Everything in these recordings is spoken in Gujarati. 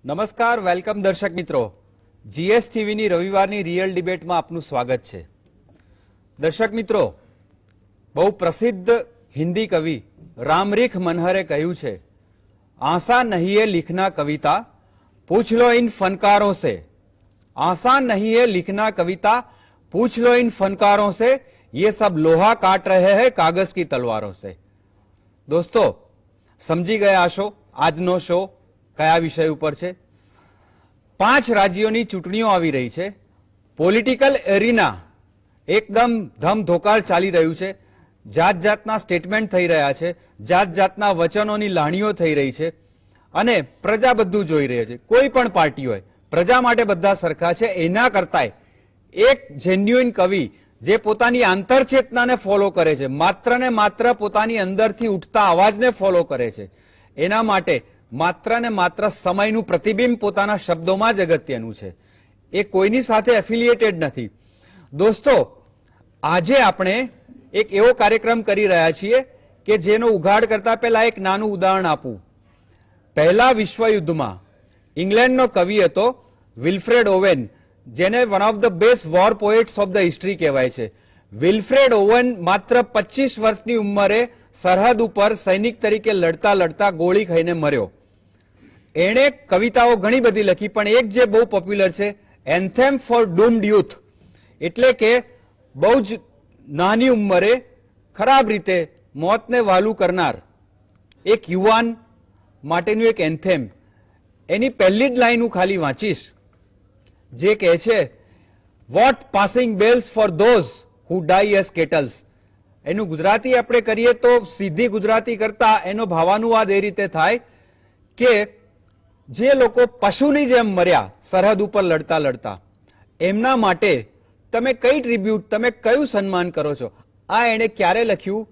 નમસ્કાર, વેલકમ દર્શક મિત્રો. જીએસ ટીવીની રવિવારની રિયલ ડિબેટમાં આપનું સ્વાગત છે. દર્શક મિત્રો, બહુ પ્રસિદ્ધ હિન્દી કવિ રામરીખ મનહરે કહ્યું છે, આસા નહીં હે લિખના કવિતા, પૂછ લો ઇન ફનકારોं से. आसान नहीं है लिखना कविता, पूछ लो इन फनकारों से, ये सब लोहा काट रहे हैं कागज की तलवारों से. दोस्तों, समझी ગયા છો આજનો શો કયા વિષય ઉપર છે? 5 રાજ્યોની ચૂંટણીઓ આવી રહી છે. પોલિટિકલ એરિના એકદમ ધમધોકાર ચાલી રહ્યું છે. જાત જાતના સ્ટેટમેન્ટ થઈ રહ્યા છે, જાત જાતના વચનોની લાણીઓ થઈ રહી છે અને પ્રજા બધું જોઈ રહી છે. કોઈ પણ પાર્ટી હોય, પ્રજા માટે બધા સરખા છે. એના કરતાંય એક જેન્યુઇન કવિ જે પોતાની આંતરચેતનાને ફોલો કરે છે, માત્ર ને માત્ર પોતાની અંદરથી ઉઠતા અવાજને ફોલો કરે છે, એના માટે માત્ર ને માત્ર સમયનું પ્રતિબિંબ પોતાના શબ્દોમાં જ અગત્યનું છે. એ કોઈની સાથે એફિલિએટેડ નથી. દોસ્તો, આજે આપણે એક એવો કાર્યક્રમ કરી રહ્યા છીએ કે જેનો ઉઘાડ કરતા પહેલા એક નાનું ઉદાહરણ આપું. પહેલા વિશ્વયુદ્ધમાં ઇંગ્લેન્ડનો કવિ હતો વિલ્ફ્રેડ ઓવેન, જેને one of the best war poets of the history કહેવાય છે. વિલ્ફ્રેડ ઓવેન માત્ર 25 વર્ષની ઉંમરે સરહદ ઉપર સૈનિક તરીકે લડતા લડતા ગોળી ખાઈને મર્યો. એણે કવિતાઓ ઘણી બધી લખી, પણ એક જે બહુ પોપ્યુલર છે, એન્થેમ ફોર ડૂમ્ડ યુથ, એટલે કે બહુ જ નાની ઉંમરે ખરાબ રીતે મોતને વહાલું કરનાર એક યુવાન માટેનું એક એન્થેમ. એની પહેલી જ લાઈન હું ખાલી વાંચીશ, જે કહે છે, what passing bells for those who die as cattles. એનું ગુજરાતી આપણે કરીએ તો સીધી ગુજરાતી કરતા એનો ભાવાનુવાદ એ રીતે થાય કે જે લોકો પશુની જેમ મર્યા સરહદ ઉપર લડતા લડતા, એમના માટે તમે કઈ ટ્રિબ્યુટ, તમે કયું સન્માન કરો છો? આ એણે ક્યારે લખ્યું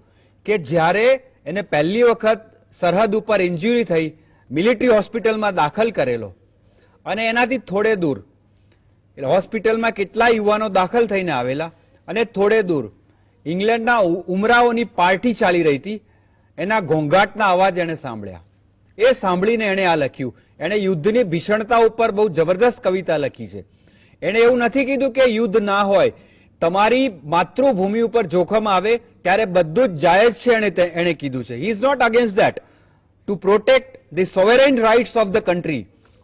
કે જ્યારે એને પહેલી વખત સરહદ ઉપર ઇન્જરી થઈ, મિલિટરી હોસ્પિટલમાં દાખલ કરેલો અને એનાથી થોડે દૂર, એટલે હોસ્પિટલમાં કેટલા યુવાનો દાખલ થઈને આવેલા અને થોડે દૂર ઇંગ્લેન્ડના ઉમરાઓની પાર્ટી ચાલી રહી હતી, એના ઘોંઘાટના અવાજ એણે સાંભળ્યા. એ સાંભળીને એણે આ લખ્યું. એણે યુદ્ધની ભીષણતા ઉપર બહુ જબરદસ્ત કવિતા લખી છે. એણે એવું નથી કીધું કે યુદ્ધ ના હોય, તમારી માતૃભૂમિ ઉપર જોખમ આવે ત્યારે બધું જ જાયજ છે, એણે કીધું છે. He is not against that, to protect the sovereign rights of the country.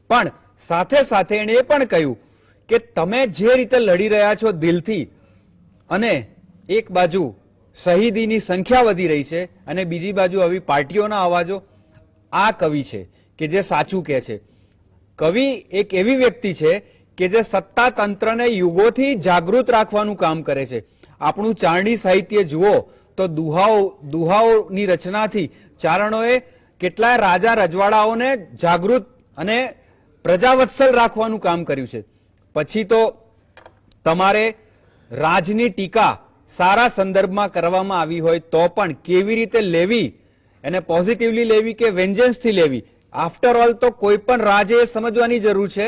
પણ સાથે સાથે એણે એ પણ કહ્યું કે તમે જે રીતે લડી રહ્યા છો દિલથી, અને એક બાજુ શહીદીની સંખ્યા વધી રહી છે અને બીજી બાજુ આવી પાર્ટીઓના અવાજો, આ કવિ છે કે જે સાચું કહે છે. કવિ એક એવી વ્યક્તિ છે કે જે સત્તા તંત્રને યુગોથી જાગૃત રાખવાનું કામ કરે છે. આપણું ચારણી સાહિત્ય જુઓ તો દુહાઓની રચનાથી ચારણોએ કેટલાય રાજા રજવાડાઓને જાગૃત અને પ્રજાવત્સલ રાખવાનું કામ કર્યું છે. પછી તો તમારે રાજની ટીકા સારા સંદર્ભમાં કરવામાં આવી હોય તો પણ કેવી રીતે લેવી, એને પોઝિટિવલી લેવી કે વેન્જન્સથી લેવી, આફ્ટર ઓલ તો કોઈ પણ રાજે એ સમજવાની જરૂર છે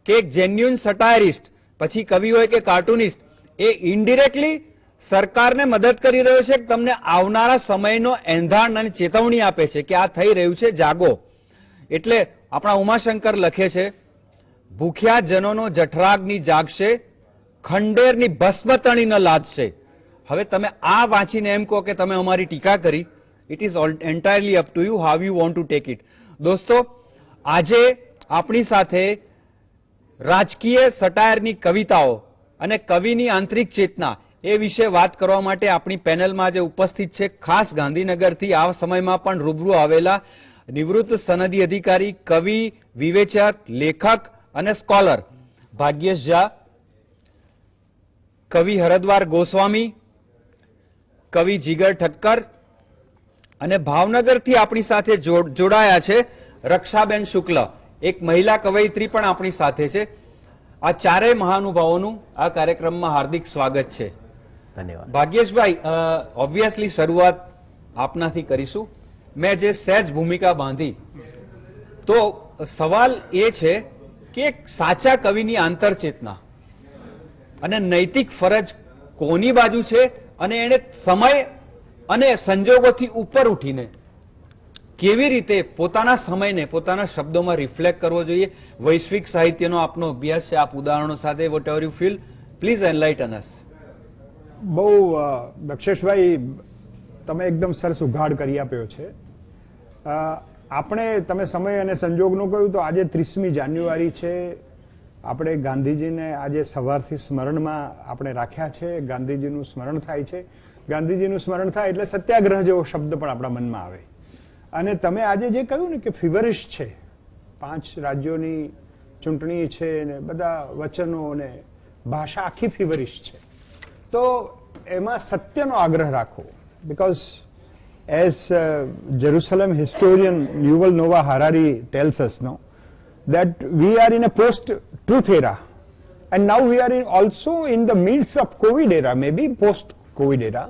કે એક જેન્યુઇન સટાયરિસ્ટ, પછી કવિ હોય કે કાર્ટુનિસ્ટ, એ ઇનડિરેક્ટલી સરકારને મદદ કરી રહ્યો છે, તમને આવનારા સમયનો એંધાણ અને ચેતવણી આપે છે કે આ થઈ રહ્યું છે, જાગો. એટલે આપણા ઉમાશંકર લખે છે, ભૂખ્યા જનોનો જઠરાગ્નિ જાગશે, ખંડેરની ભસ્મ તણી ન લાદશે. હવે તમે આ વાંચીને એમ કહો કે તમે અમારી ટીકા કરી, it is entirely up to you how you want to take it. દોસ્તો, આજે આપણી સાથે રાજકીય સટાયરની કવિતાઓ અને કવિની આંતરિક ચેતના એ વિશે વાત કરવા માટે આપણી પેનલમાં જે ઉપસ્થિત છે, ખાસ ગાંધીનગરથી આ સમયમાં પણ રૂબરૂ આવેલા નિવૃત્ત સનદી અધિકારી, કવિ, વિવેચક, લેખક અને સ્કોલર ભાગ્યેશ ઝા, કવિ હરદ્વાર ગોસ્વામી, કવિ જીગર ઠક્કર અને ભાવનગરથી આપણી સાથે જોડાયા છે રક્ષાબેન શુક્લ, એક મહિલા કવયિત્રી પણ આપણી સાથે છે. આ ચારેય મહાનુભાવોનું આ કાર્યક્રમમાં હાર્દિક સ્વાગત છે. ધન્યવાદ. ભાગ્યેશભાઈ, ઓબ્વિયસલી શરૂઆત આપનાથી કરીશું. મેં જે સહેજ ભૂમિકા બાંધી, તો સવાલ એ છે કે સાચા કવિની આંતરચેતના અને નૈતિક ફરજ કોની બાજુ છે, અને એને સમય અને સંજોગોથી ઉપર ઉઠીને કેવી રીતે પોતાના સમયને પોતાના શબ્દોમાં રિફ્લેક્ટ કરવો જોઈએ. વૈશ્વિક સાહિત્યનો આપનો અભ્યાસ છે, આપ ઉદાહરણો સાથે whatever you feel, please enlighten us. બહુ દક્ષેશભાઈ, તમે એકદમ સરસ ઉઘાડ કરી આપ્યો છે. આપણે તમે સમય અને સંજોગનું કહ્યું તો આજે 30મી જાન્યુઆરી છે. આપણે ગાંધીજીને આજે સવારથી સ્મરણમાં આપણે રાખ્યા છે. ગાંધીજીનું સ્મરણ થાય છે. ગાંધીજીનું સ્મરણ થાય એટલે સત્યાગ્રહ જેવો શબ્દ પણ આપણા મનમાં આવે. અને તમે આજે જે કહ્યું ને કે ફીવરિશ છે, 5 રાજ્યોની ચૂંટણી છે ને બધા વચનો ને ભાષા આખી ફીવરિશ છે, તો એમાં સત્યનો આગ્રહ રાખવો. Because as Jerusalem historian Yuval Noah Harari tells us no that we are in a post-truth era, and now we are also in the midst of COVID era, maybe post-COVID era.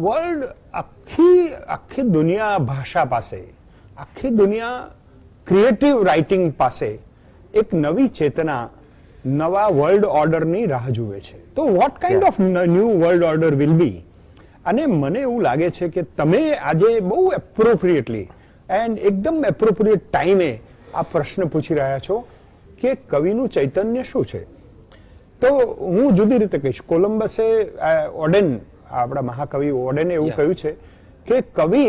World આખી દુનિયા ભાષા પાસે, આખી દુનિયા ક્રિએટિવ રાઇટિંગ પાસે એક નવી ચેતના, નવા વર્લ્ડ ઓર્ડરની રાહ જુએ છે. તો what kind of new world order will be? અને મને એવું લાગે છે કે તમે આજે બહુ એપ્રોપ્રિએટલી એન્ડ એકદમ એપ્રોપ્રિએટ ટાઈમે આ પ્રશ્ન પૂછી રહ્યા છો કે કવિનું ચૈતન્ય શું છે. તો હું જુદી રીતે કહીશ. કોલંબસે ઓડેન, આપણા મહાકવિ ઓડેને એવું કહ્યું છે કે કવિ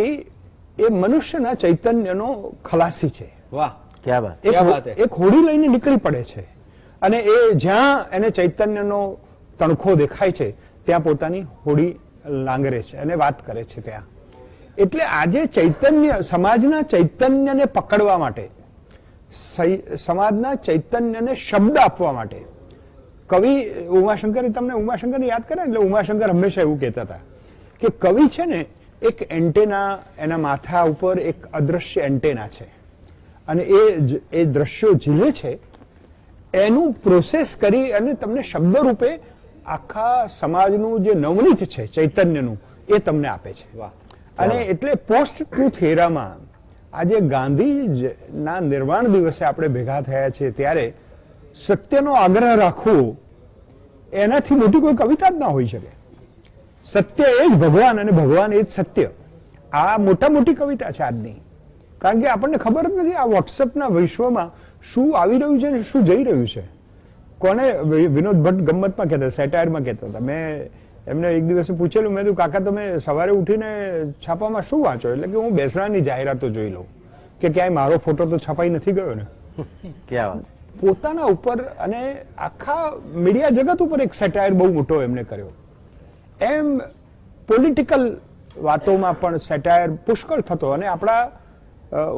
એ મનુષ્યના ચૈતન્યનો ખલાસી છે. વાહ, ક્યા વાત! એક હોડી લઈને નીકળી પડે છે અને એ જ્યાં એને ચૈતન્યનો તણખો દેખાય છે ત્યાં પોતાની હોડી લાંગરે છે અને વાત કરે છે ત્યાં. એટલે આજે ચૈતન્ય, સમાજના ચૈતન્યને પકડવા માટે, સમાજના ચૈતન્યને શબ્દ આપવા માટે કવિ ઉમાશંકરે, તમને ઉમાશંકરને યાદ કરે એટલે ઉમાશંકર હંમેશા એવું કહેતા હતા કે કવિ છે ને એક એન્ટેના, એના માથા ઉપર એક અદ્રશ્ય એન્ટેના છે અને એ દ્રશ્યો ઝીલે છે, એનું પ્રોસેસ કરી અને તમને શબ્દ રૂપે આખા સમાજનું જે નવનીત છે ચૈતન્યનું એ તમને આપે છે. અને એટલે પોસ્ટ ટ્રુથ એરામાં આજે ગાંધીના નિર્વાણ દિવસે આપણે ભેગા થયા છીએ ત્યારે સત્યનો આગ્રહ રાખવો એનાથી મોટી કોઈ કવિતા જ ના હોઈ શકે. સત્ય એ જ ભગવાન અને ભગવાન એ જ સત્ય. આ મોટા મોટી કવિતા છે આજની. કારણ કે આપણને ખબર જ નથી આ વોટ્સએપના વિશ્વમાં શું આવી રહ્યું છે અને શું જઈ રહ્યું છે. કોને વિનોદ ભટ્ટ ગમ્મતમાં કહેતા, સેટાયરમાં કહેતા હતા. મેં એમને એક દિવસે પૂછેલું, મેં કીધું કાકા તમે સવારે ઉઠીને છાપામાં શું વાંચો? એટલે કે હું બેસણાની જાહેરાતો જોઈ લઉં કે ક્યાંય મારો ફોટો તો છપાઈ નથી ગયો ને. પોતાના ઉપર અને આખા મીડિયા જગત ઉપર એક સેટાયર બહુ મોટો એમને કર્યો. એમ પોલિટિકલ વાતોમાં પણ સેટાયર પુષ્કળ થતો. અને આપણા,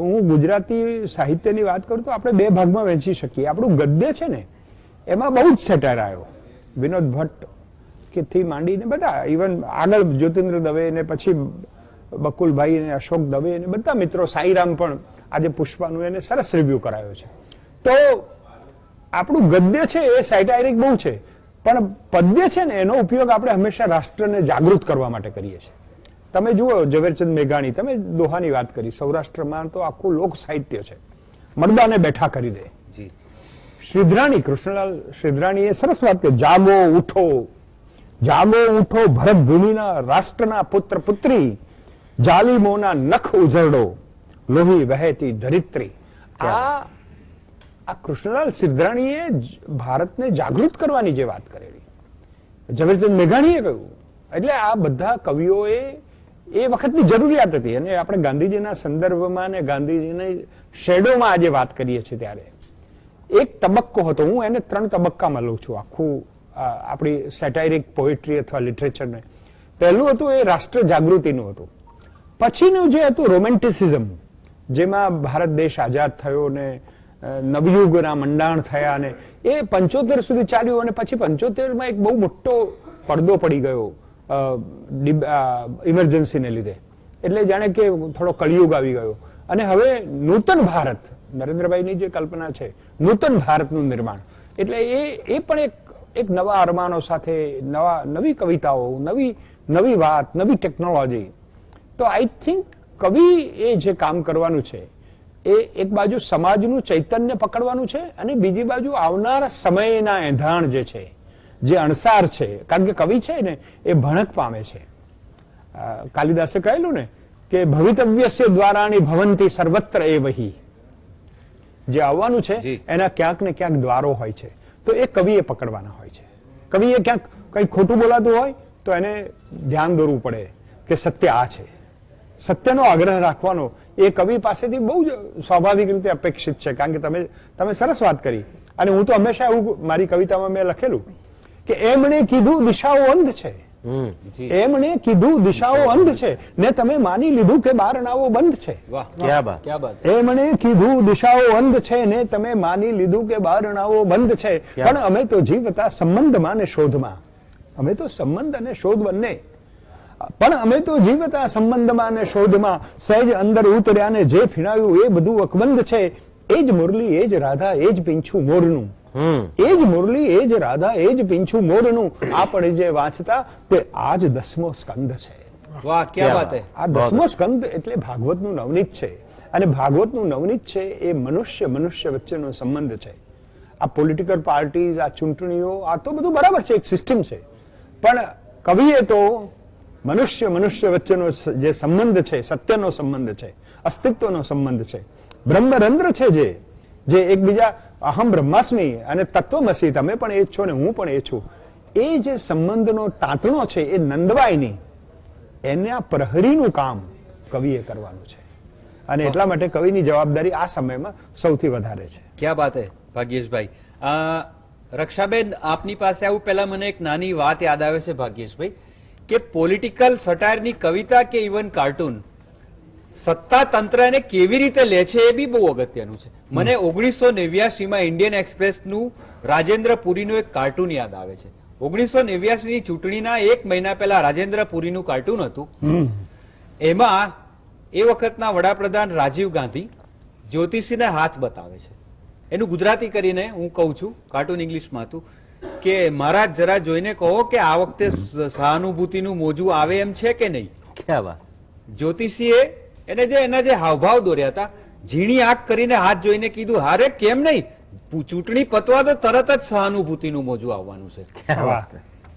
હું ગુજરાતી સાહિત્યની વાત કરું તો આપણે 2 ભાગમાં વહેંચી શકીએ. આપણું ગદ્ય છે ને એમાં બહુ જ સેટાયર આવ્યો. વિનોદ ભટ્ટ કે થી માંડીને બધા, ઇવન આગળ જ્યોતિન્દ્ર દવે ને પછી બકુલભાઈ ને અશોક દવે ને બધા મિત્રો, સાઈરામ પણ આજે પુષ્પાનું એને સરસ રિવ્યુ કરાયો છે. તો આપણું ગદ્ય છે એ સેટાયરિક બહુ છે, પણ પદ્ય છે ને એનો ઉપયોગ આપણે હંમેશા રાષ્ટ્રને જાગૃત કરવા માટે કરીએ છીએ. તમે જુઓ ઝવેરચંદ મેઘાણી, તમે દોહાની વાત કરી, સૌરાષ્ટ્રમાં તો આખું લોક સાહિત્ય છે, મડદાને બેઠા કરી દે. શ્રીધરાણી, કૃષ્ણલાલ શ્રીધરાણીએ સરસ વાત કરી, જાગો ઉઠો, જાગો ઉઠો ભરત ભૂમિના રાષ્ટ્રના પુત્ર પુત્રી, જાલિમોના નખ ઉજરડો, લોહી વહેતી ધરિત્રી. આ કૃષ્ણલાલ શ્રીધરાણીએ ભારતને જાગૃત કરવાની જે વાત કરેલી, ઝવેરચંદ મેઘાણીએ કહ્યું. એટલે આ બધા કવિઓએ એ વખતની જરૂરિયાત હતી. અને આપણે ગાંધીજીના સંદર્ભમાં અને ગાંધીજીની શેડોમાં આજે વાત કરીએ છીએ ત્યારે એક તબક્કો હતો. હું એને 3 તબક્કામાં લઉં છું આખું આપણી સેટાયરિક પોએટ્રી અથવા લિટરેચરને. પહેલું હતું એ રાષ્ટ્ર જાગૃતિનું હતું. પછીનું જે હતું રોમેન્ટિસિઝમ, જેમાં ભારત દેશ આઝાદ થયો ને નવયુગના મંડાણ થયા ને એ 75 સુધી ચાલ્યું. અને પછી 75માં એક બહુ મોટો પડદો પડી ગયો ઇમરજન્સીને લીધે. એટલે જાણે કે થોડો કળિયુગ આવી ગયો. અને હવે નૂતન ભારત, નરેન્દ્રભાઈની જે કલ્પના છે નૂતન ભારતનું નિર્માણ, એટલે એ પણ એક નવા અરમાનો સાથે, નવી કવિતાઓ, નવી વાત, નવી ટેકનોલોજી. તો આઈ થિંક કવિ એ જે કામ કરવાનું છે એ એક બાજુ સમાજનું ચૈતન્ય પકડવાનું છે અને બીજી બાજુ આવનારા સમયના એંધાણ જે છે, જે અણસાર છે. કારણ કે કવિ છે ને એ ભણક પામે છે. કાલિદાસે કહેલું ને કે ભવિતવ્યસ્ય દ્વારાણી ભવંતી સર્વત્ર એવહી, જે આવવાનું છે જી. એના ક્યાંક ને ક્યાંક દ્વારો હોય છે, તો એ કવિએ પકડવાના હોય છે. કવિએ ક્યાંક કંઈ ખોટું બોલાતું હોય તો એને ધ્યાન દોરવું પડે કે સત્ય આ છે. સત્યનો આગ્રહ રાખવાનો એ કવિ પાસેથી બહુ જ સ્વાભાવિક રીતે અપેક્ષિત છે. કારણ કે તમે સરસ વાત કરી, અને હું તો હંમેશા એવું મારી કવિતામાં મેં લખેલું કે એમણે કીધું દિશાઓ અંધ છે, જી એમણે કીધું દિશાઓ અંધ છે ને તમે માની લીધું કે બારણાઓ બંધ છે. વાહ ક્યા બાત. ક્યા બાત. એમણે કીધું દિશાઓ અંધ છે ને તમે માની લીધું કે બારણાઓ બંધ છે, પણ અમે તો જીવતા સંબંધમાં ને શોધમાં, અમે તો સંબંધ અને શોધ બંને, પણ અમે તો જીવતા સંબંધમાં ને શોધમાં, સહેજ અંદર ઉતર્યા ને જે ફીણાયું એ બધું અકબંધ છે. એ જ મુરલી એ જ રાધા એ જ પીંછું મોરનું, એ જ મુરલી એ જ રાધા એ જ પીંછું મોરનું, આપણે જે વાંચતા તે આ જ 10મો સ્કંદ છે. વાહ ક્યા બાત હે. આ 10મો સ્કંદ એટલે ભાગવતનું નવનીત છે, અને ભાગવતનું નવનીત છે એ મનુષ્ય વચ્ચેનો સંબંધ છે. આ પોલિટિકલ પાર્ટીઝ, આ ચૂંટણીઓ, આ તો બધું બરાબર છે, એક સિસ્ટમ છે, પણ કવિએ તો મનુષ્ય વચ્ચેનો જે સંબંધ છે, સત્યનો સંબંધ છે, અસ્તિત્વનો સંબંધ છે, બ્રહ્મરંધ્ર છે, જે એકબીજા અહમ બ્રહ્માસ્મિ અને તત્વમસી, તમે પણ એ જ છો ને હું પણ એ છું, એ જે સંબંધનો તાંતણો છે એ નંદવાય નહીં, એના પ્રહરીનું કામ કવિએ કરવાનું છે. અને એટલા માટે કવિની જવાબદારી આ સમયમાં સૌથી વધારે છે. ક્યા બાત હે ભાગ્યેશભાઈ. રક્ષાબેન, આપની પાસે આવું પહેલા મને એક નાની વાત યાદ આવે છે ભાગ્યેશભાઈ, કે પોલિટિકલ સટાયરની કવિતા કે ઇવન કાર્ટૂન સત્તા તંત્ર એને કેવી રીતે લે છે એ બી બહુ અગત્યનું છે. મને 1989માં ઇન્ડિયન એક્સપ્રેસનું રાજેન્દ્ર પુરીનું એક કાર્ટૂન યાદ આવે છે. 1989ની ચૂંટણીના 1 મહિના પહેલા રાજેન્દ્ર પુરીનું કાર્ટૂન હતું. એમાં એ વખતના વડાપ્રધાન રાજીવ ગાંધી જ્યોતિષીને હાથ બતાવે છે. એનું ગુજરાતી કરીને હું કહું છું, કાર્ટૂન ઇંગ્લિશમાં હતું કે મહારાજ જરા જોઈને કહો કે આ વખતે સહાનુભૂતિનું મોજું આવે એમ છે કે નહીં. ક્યા બાત. જ્યોતિષીએ એને એના જે હાવભાવ દોર્યા હતા, ઝીણી આંખ કરીને હાથ જોઈને કીધું, હારે કેમ નહીં, ચૂંટણી પતવા તો તરત જ સહાનુભૂતિનું મોજું આવવાનું છે. ક્યા બાત.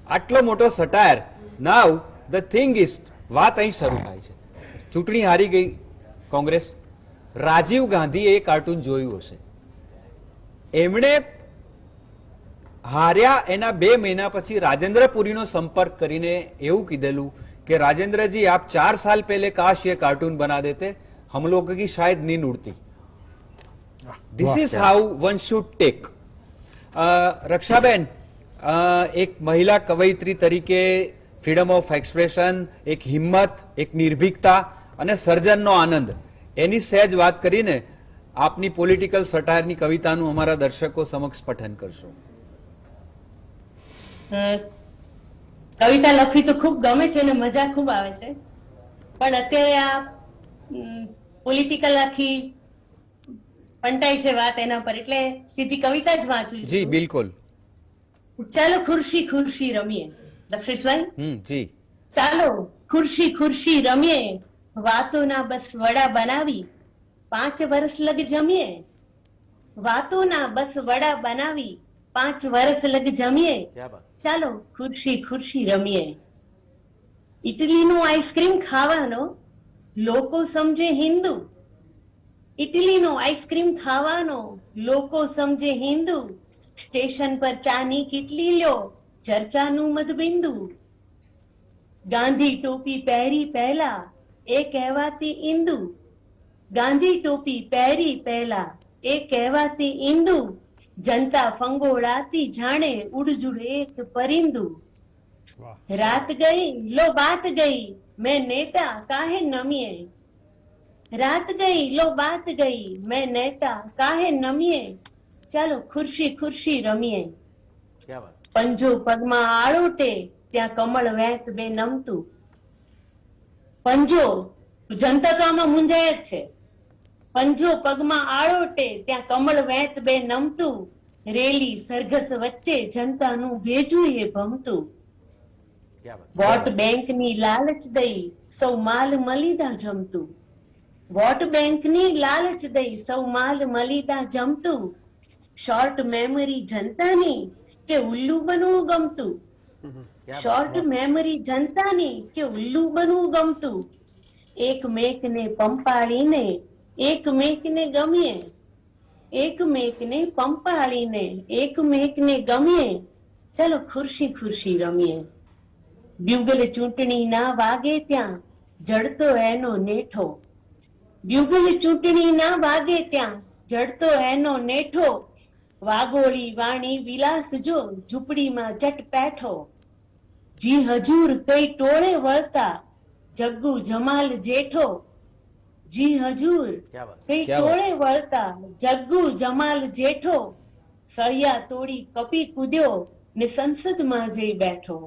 આટલો મોટો સટાયર. નાઉ ધ થિંગ ઇઝ, વાત અહીં શરૂ થાય છે. ચૂંટણી હારી ગઈ કોંગ્રેસ. રાજીવ ગાંધીએ એ કાર્ટૂન જોયું હશે. એમણે હાર્યા એના 2 મહિના પછી રાજેન્દ્ર પુરીનો સંપર્ક કરીને એવું કીધેલું कि राजेंद्र जी आप 4 साल पहले काश ये कार्टून बना देते, हम लोगों की शायद नींद उड़ती. This is how one should take. Rakshaben, एक महिला कवयित्री तरीके फ्रीडम ऑफ एक्सप्रेशन, एक हिम्मत, एक निर्भीकता અને સર્જનનો આનંદ, એની સહેજ વાત કરીને આપની પોલિટિકલ સટાયરની કવિતાનું અમારા દર્શકો સમક્ષ પઠન કરશો. કવિતા લખવી તો ખૂબ ગમે છે અને મજા ખૂબ આવે છે, પણ અત્યારે આ પોલિટિકલ આખી પંટાઈ છે વાત એના પર, એટલે સીધી કવિતા જ વાંચું છું. જી બિલકુલ. ચાલો ખુરશી ખુરશી રમીએ. દક્ષેશભાઈ, જી. ચાલો ખુરશી ખુરશી રમીએ, વાતોના બસ વડા બનાવી 5 વર્ષ લગ જમીએ. વાતોના બસ વડા બનાવી 5 વર્ષ લગ જમીએ. ચાલો ખુરશી ખુરશી રમીએ. ઇટલીનું આઈસ્ક્રીમ ખાવાનો લોકો સમજે હિન્દુ. ઇટલીનો આઈસ્ક્રીમ ખાવાનો લોકો સમજે હિન્દુ. સ્ટેશન પર ચાની કીટલી લ્યો, ચર્ચાનું મધબિંદુ. ગાંધી ટોપી પહેરી પહેલા એ કહેવાતી ઇન્દુ. ગાંધી ટોપી પહેરી પહેલા એ કહેવાતી ઇન્દુ. જનતા ફંગોળાતી જાણે ઉડજુડ એક પરિંદુ. રાત ગઈ લો બાત ગઈ મેં નેતા કાહે નમીએ. રાત ગઈ લો બાત ગઈ મેં નેતા કાહે નમીએ. ચાલો ખુરશી ખુરશી રમીએ. પંજો પગમાં આળોટે ત્યાં કમળ વેત બે નમતું. પંજો, જનતા તો આમાં મૂંઝાય જ છે. પંજો પગમાં આળોટે ત્યાં કમળ વેત બે નમતું. રેલી સરઘસ વચ્ચે જનતાનું ભેજું એ ભમતું. વોટ બેંકની લાલચ દઈ સૌ માલ મલીદા જમતું. વોટ બેંકની લાલચ દઈ સૌ માલ મલીદા જમતું. શોર્ટ મેમરી જનતાની કે ઉલ્લુ બનવું ગમતું. શોર્ટ મેમરી જનતાની કે ઉલ્લુ બનવું ગમતું. એકમેકને પંપાળીને એકમેકને ગમીએ, એકમેકને પંપાળીને એકમેકને ગમીએ, ચાલો ખુરશી ખુરશી રમીએ. બ્યુગલ ચૂંટણી ના વાગે ત્યાં જડતો એનો નેઠો, બ્યુગલ ચૂંટણી ના વાગે ત્યાં જડતો એનો નેઠો, વાગોળી વાણી વિલાસ જો ઝૂંપડીમાં જટ પેઠો. જી હજૂર કઈ ટોળે વળતા જગ્ગુ જમાલ જેઠો, જી હજૂર કઈ ક્યા ટોળે વળતા જગ્ગુ જમાલ જેઠો, સળિયા તોડી કપી કૂદ્યો ને સંસદમાં જઈ બેઠો.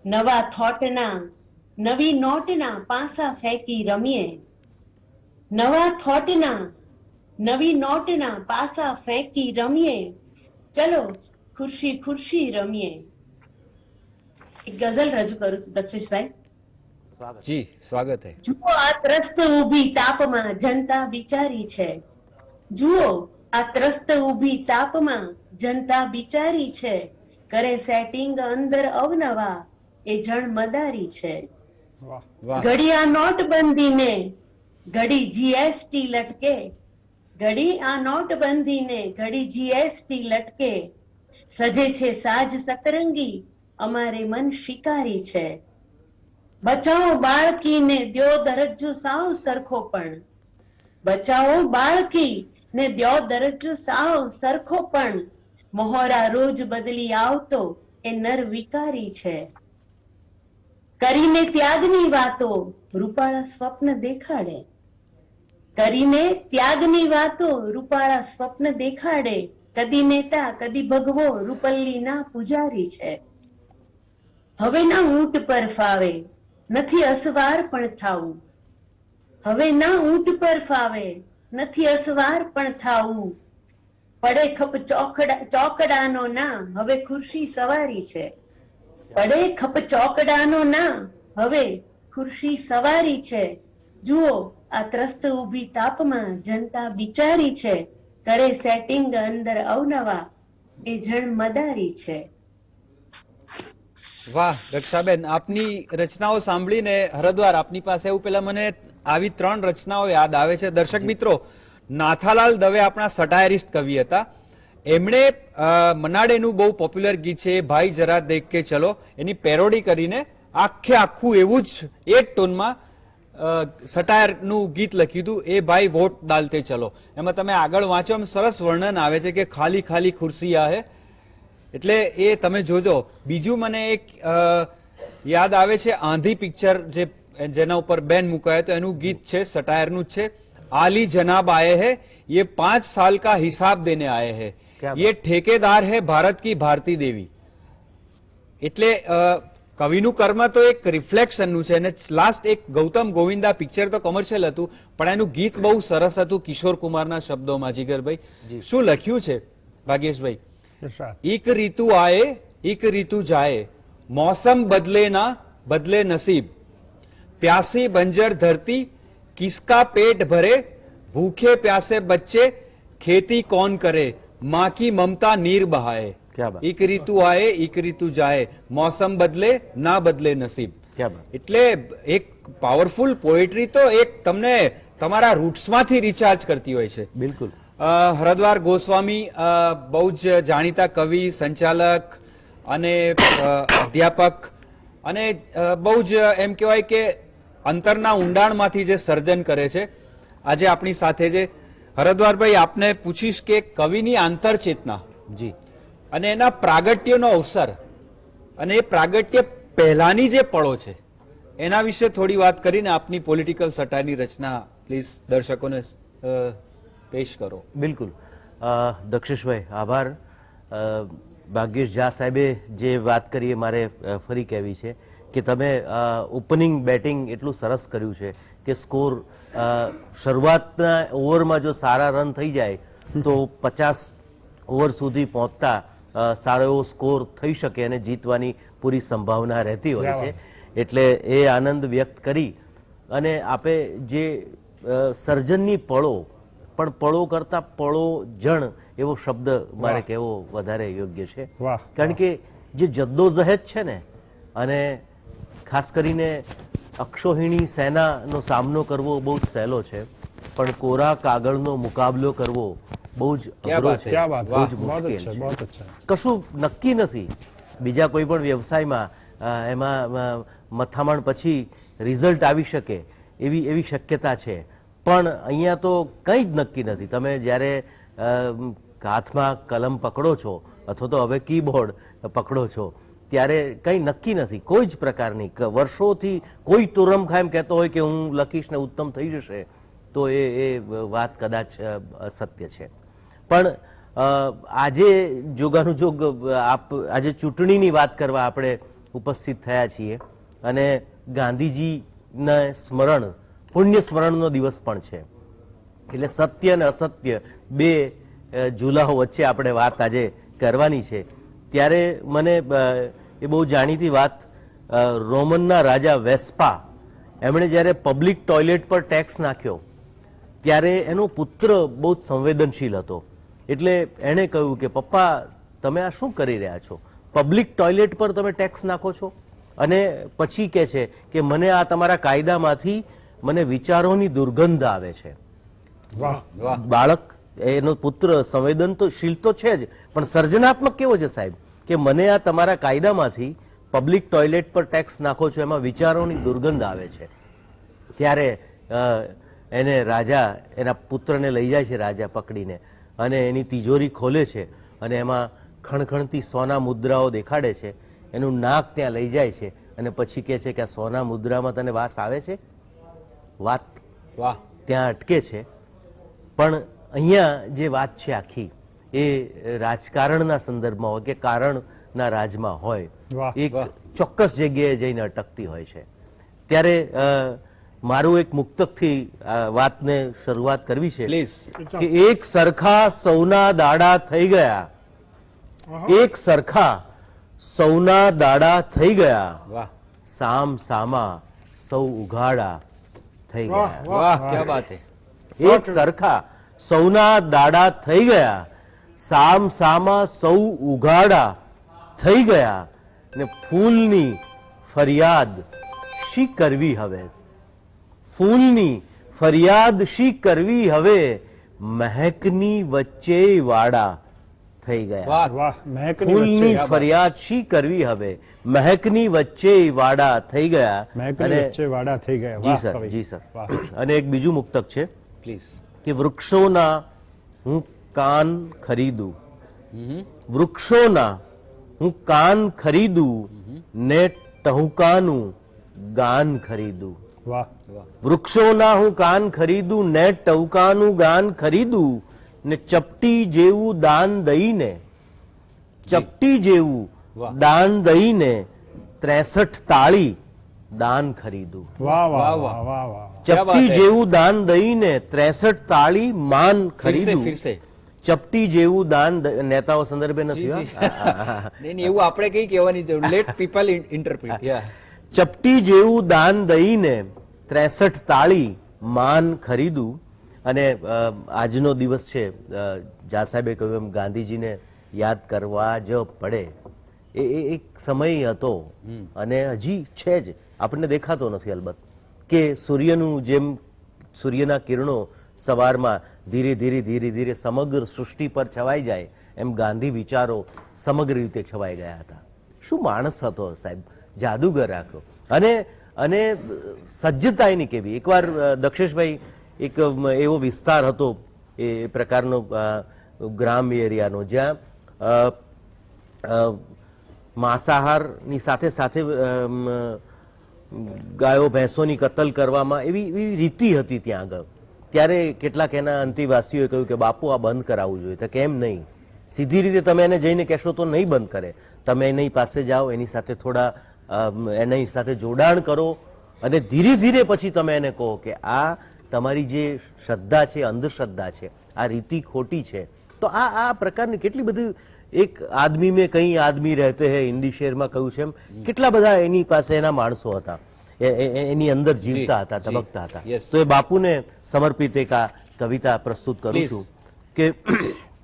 નવા થોટના નવી નોટના પાસા ફેંકી રમીએ, નવા થોટના નવી નોટના પાસા ફેંકી રમીએ, ચલો ખુરશી ખુરશી રમીએ. એક ગઝલ રજૂ કરું છું દક્ષેશભાઈ. જી સ્વાગત है. જુઓ આ ત્રસ્ત ઊભી તાપમાં જનતા બિચારી છે, જુઓ આ ત્રસ્ત ઊભી તાપમાં જનતા બિચારી છે, કરે સેટિંગ અંદર અવનવા એ જણ મદારી છે. વાહ. વાહ. ઘડી આ નોટબંધીને ઘડી જીએસટી લટકે, ઘડી આ નોટબંધીને ઘડી જીએસટી લટકે, સજે છે સાજ સતરંગી અમારે મન શિકારી છે. બચાવો બાળકીને દ્યો દરજ્જો સાવ સરખો પણ, બચાવો બાળકી ને દ્યો દરજ્જો સાવ સરખો પણ, મોહરા રોજ બદલી આવતો એ નર વિકારી છે. કરીને ત્યાગની વાતો રૂપાળા સ્વપ્ન દેખાડે, કરીને ત્યાગની વાતો રૂપાળા સ્વપ્ન દેખાડે, કદી નેતા કદી ભગવો રૂપલ્લીના પૂજારી છે. હવે ના ઊંટ પર ફાવે નથી અસવાર પણ થાવું, હવે ના ઊંટ પર ફાવે નથી અસવાર પણ થાવું, પડે ખપ ચોકડાનો ના હવે ખુરશી સવારી છે, પડે ખપ ચોકડાનો ના હવે ખુરશી સવારી છે. જુઓ આ ત્રસ્ત ઊભી તાપમાં જનતા બિચારી છે, કરે સેટિંગ અંદર અવનવા એ જણ મદારી છે. વાહ રક્ષાબેન, આપની રચનાઓ સાંભળીને હરદ્વાર આપની પાસે એવું પેલા મને આવી 3 રચનાઓ યાદ આવે છે. દર્શક મિત્રો, નાથાલાલ દવે આપણા સટાયરિસ્ટ કવિ હતા. એમણે મનાડેનું બહુ પોપ્યુલર ગીત છે ભાઈ જરા દેખ કે ચલો, એની પેરોડી કરીને આખું એવું જ એ જ ટોનમાં સટાયરનું ગીત લખ્યું હતું, એ ભાઈ વોટ ડાલતે ચલો. એમાં તમે આગળ વાંચો એમ સરસ વર્ણન આવે છે કે ખાલી ખાલી ખુરશી આ હે, એટલે એ તમે જોજો. બીજું મને એક યાદ આવે છે આંધી પિક્ચર જેના ઉપર બેન મુકાય તો એનું ગીત છે સટાયરનું જ છે, આલી જનાબ આયે હે ये 5 साल का हिसाब देने आए हैं, ये ठेकेदार है भारत की भारती देवी. એટલે કવિનું કર્મ તો એક રિફ્લેક્શનનું છે. અને લાસ્ટ એક ગૌતમ ગોવિંદા પિક્ચર તો કોમર્શિયલ હતું પણ એનું ગીત બહુ સરસ હતું કિશોર કુમારના શબ્દોમાં. જીગરભાઈ શું લખ્યું છે ભાગ્યેશભાઈ? એક ઋતુ આए एक ऋतु जाए, मौसम बदले ना बदले नसीब, प्यासी बंजर धरती किसका पेट भरे, भूखे प्यासे बच्चे खेती कौन करे, माँ की ममता नीर बहाए. क्या बात. એક ઋતુ આए એક ઋતુ जाए, मौसम बदले ना बदले नसीब. क्या बात. એટલે એક પાવરફુલ પોએટ્રી તો એક તમને તમારા રૂટ્સમાંથી રિચાર્જ કરતી હોય છે. બિલકુલ. હરદ્વાર ગોસ્વામી બહુ જ જાણીતા કવિ, સંચાલક અને અધ્યાપક અને બહુ જ એમ કહેવાય કે અંતરના ઊંડાણમાંથી જે સર્જન કરે છે. આજે આપણી સાથે જે હરદ્વારભાઈ, આપને પૂછીશ કે કવિની આંતરચેતના જી અને એના પ્રાગટ્યનો અવસર અને એ પ્રાગટ્ય પહેલાની જે પળો છે એના વિશે થોડી વાત કરીને આપની પોલિટિકલ સટાયરની રચના પ્લીઝ દર્શકોને પેશ કરો. બિલકુલ. દક્ષેશભાઈ આભાર. ભાગ્યેશ ઝા સાહેબે જે વાત કરી એ મારે ફરી કહેવી છે કે તમે ઓપનિંગ બેટિંગ એટલું સરસ કર્યું છે કે સ્કોર શરૂઆતના ઓવરમાં જો સારા રન થઈ જાય તો 50 ઓવર સુધી પહોંચતા સારો એવો સ્કોર થઈ શકે અને જીતવાની પૂરી સંભાવના રહેતી હોય છે. એટલે એ આનંદ વ્યક્ત કરી અને આપે જે સર્જનની પળો, પણ પળો કરતા પળો જણ એવો શબ્દ મારે કહેવો વધારે યોગ્ય છે. કારણ કે જે જદ્દોજહેદ છે ને, અને ખાસ કરીને અક્ષોહિણી સેનાનો સામનો કરવો બહુ જ સહેલો છે, પણ કોરા કાગળનો મુકાબલો કરવો બહુ જ ક્યા અઘરો બાત છે, क्या बात બહુ જ है, बहुत મુશ્કેલ अच्छा છે. बहुत अच्छा. કશું નક્કી નથી. બીજા કોઈ પણ વ્યવસાયમાં એમાં મથામણ પછી રિઝલ્ટ આવી શકે એવી શક્યતા છે, પણ અહીંયા તો કંઈ જ નક્કી નથી. તમે જ્યારે હાથમાં કલમ પકડો છો અથવા તો હવે કીબોર્ડ પકડો છો ત્યારે કંઈ નક્કી નથી, કોઈ જ પ્રકારની. વર્ષોથી કોઈ તુરમખામ કહેતો હોય કે હું લખીશ ને ઉત્તમ થઈ જશે, તો એ વાત કદાચ અસત્ય છે. પણ આજે જોગાનુજોગ આજે ચૂંટણીની વાત કરવા આપણે ઉપસ્થિત થયા છીએ અને ગાંધીજીના સ્મરણ, પુણ્ય સ્મરણનો દિવસ પણ છે. એટલે સત્ય અને અસત્ય બે ઝૂલાઓ વચ્ચે આપણે વાત આજે કરવાની છે. ત્યારે મને એ બહુ જાણીતી વાત, રોમનના રાજા વેસ્પા, એમણે જ્યારે પબ્લિક ટોયલેટ પર ટેક્સ નાખ્યો ત્યારે એનો પુત્ર બહુ જ સંવેદનશીલ હતો. એટલે એણે કહ્યું કે પપ્પા, તમે આ શું કરી રહ્યા છો? પબ્લિક ટોયલેટ પર તમે ટેક્સ નાખો છો અને પછી કહે છે કે મને આ તમારા કાયદામાંથી મને વિચારોની દુર્ગંધ આવે છે. वाह. વાહ, બાળક, એનો પુત્ર સંવેદનશીલ તો છે જ, પણ સર્જનાત્મક કેવો છે સાહેબ, કે મને આ તમારા કાયદામાંથી પબ્લિક ટોયલેટ પર ટેક્સ નાખો છો, એમાં વિચારોની દુર્ગંધ આવે છે. ત્યારે એને રાજા એના પુત્રને લઈ જાય છે, રાજા પકડીને, અને એની તિજોરી ખોલે છે અને એમાં ખણખણતી સોના મુદ્રાઓ દેખાડે છે. એનું નાક ત્યાં લઈ જાય છે અને પછી કહે છે કે આ સોના મુદ્રામાં તને વાસ આવે છે? વાત વાહ, ત્યાં અટકે છે. પણ અહીંયા જે વાત છે આખી એ રાજકારણના સંદર્ભમાં હોય કે કારણના રાજમાં હોય, વાહ, એક વાહ. ચોક્કસ જગ્યાએ જઈને અટકતી હોય છે. ત્યારે મારું એક મુક્તકથી આ વાતને શરૂઆત કરવી છે પ્લીઝ. કે એક સરખા સૌના દાડા થઈ ગયા, એક સરખા સૌના દાડા થઈ ગયા, વાહ સામ સામા સૌ ઉઘાડા થઈ ગયા. વાહ, ક્યા બાત હે. એક સરખા સૌના દાડા થઈ ગયા, સામ સામા સૌ ઉઘાડા થઈ ગયા, ને ફૂલની ફરિયાદ શી કરવી હવે? ફૂલની ફરિયાદ શી કરવી હવે? મહેકની વચ્ચે વાડા થઈ ગયા. વાહ, वाह. महकनी ફૂલની वच्चे, ફરિયાદ શી કરવી હવે? મહેકની વચ્ચે વાડા થઈ ગયા. महकनी અને वच्चे वाड़ा થઈ ગયા. જી વાહ, સર, કવિ. જી સર. વાહ. અને એક બીજું મુક્તક છે પ્લીઝ. કે વૃક્ષોના હું કાન ખરીદું, વૃક્ષોના હું કાન ખરીદું, ને ટહુકાનું ગાન ખરીદું. વાહ. વૃક્ષોના હું કાન ખરીદું, ને ટહુકાનું ગાન ખરીદું, ને ચપટી જેવું દાન દઈને, ચપટી જેવું વાહ. દાન દઈને 63 તાળી દાન ખરીદું. વાહ વાહ વાહ, વાહ વાહ વાહ. क्या बात ચપટી है. જેવું દાન દઈને 63 તાળી માન ફિર સે, ખરીદું. ફિર સે. ચપટી જેવું દાન નેતાઓ સંદર્ભે નથી, જી, હો. જી. નહીં, નહીં, એવું આપણે કઈ કહેવાની જરૂર. Let people interpret. ચપટી જેવું દાન દઈને 63 તાળી માન ખરીદું. અને આજનો દિવસ છે, જા સાહેબે કહ્યું એમ ગાંધીજીને યાદ કરવા જ પડે. એ એક સમય હતો અને હજી છે જ, આપણને દેખાતો નથી અલબત્ત, કે સૂર્યનું જેમ સૂર્યના કિરણો સવારમાં ધીરે ધીરે ધીરે ધીરે સમગ્ર સૃષ્ટિ પર છવાઈ જાય, એમ ગાંધી વિચારો સમગ્ર રીતે છવાઈ ગયા હતા. શું માણસ હતો સાહેબ, જાદુગર રાખ્યો. અને સજ્જતા એની કેવી. એકવાર દક્ષેશભાઈ, એક એવો વિસ્તાર હતો એ પ્રકારનો ગ્રામ્ય એરિયાનો, જ્યાં માંસાહારની સાથે સાથે ગાયો ભેંસોની કતલ કરવામાં એવી રીતિ હતી ત્યાં આગળ. ત્યારે કેટલાક એના અંતિવાસીઓએ કહ્યું કે બાપુ આ બંધ કરાવવું જોઈએ. તો કેમ નહીં? સીધી રીતે તમે એને જઈને કહેશો તો નહીં બંધ કરે. તમે એની પાસે જાઓ, એની સાથે થોડા એની સાથે જોડાણ કરો અને ધીરે ધીરે પછી તમે એને કહો કે આ તમારી જે શ્રદ્ધા છે, અંધશ્રદ્ધા છે, આ રીતિ ખોટી છે. તો આ પ્રકારની કેટલી બધી, એક આદમી મેં કઈ આદમી રહેતે હૈ હિન્દી શેરમાં કહ્યું છે એમ, કેટલા બધા એની પાસે એના માણસો હતા, એની અંદર જીવતા હતા, જી, તબકતા હતા. yes. તો એ બાપુને સમર્પિત એક આ કવિતા પ્રસ્તુત કરું Please. છું કે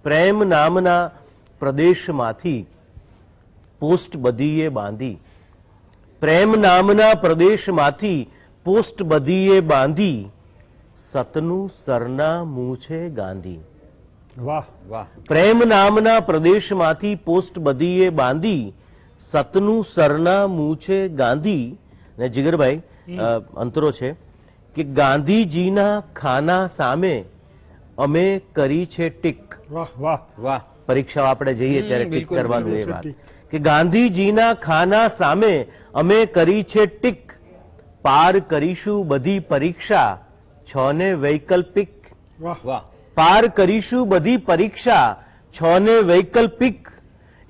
પ્રેમ નામના પ્રદેશમાંથી પોસ્ટ બધીએ બાંધી, પ્રેમ નામના પ્રદેશમાંથી પોસ્ટ બધીએ બાંધી, સતનું સરનામું છે ગાંધી. વાહ. વાહ. પ્રેમ નામના પ્રદેશમાંથી પોસ્ટ બધીએ બાંધી, સતનું સરનામું છે ગાંધી. ને જીગરભાઈ અંતરો છે કે ગાંધીજીના ખાના સામે અમે કરી છે ટીક. વાહ વાહ. વાહ. પરીક્ષાઓ આપણે જઈએ ત્યારે ટીક બિલકુલ, કરવાનું એ બિલકુલ. વાત કે ગાંધીજીના ખાના સામે અમે કરી છે ટીક, પાર કરીશું બધી પરીક્ષા, છ ને વૈકલ્પિક. વાહ. વાહ. પાર કરીશું બધી પરીક્ષા, છ ને વૈકલ્પિક.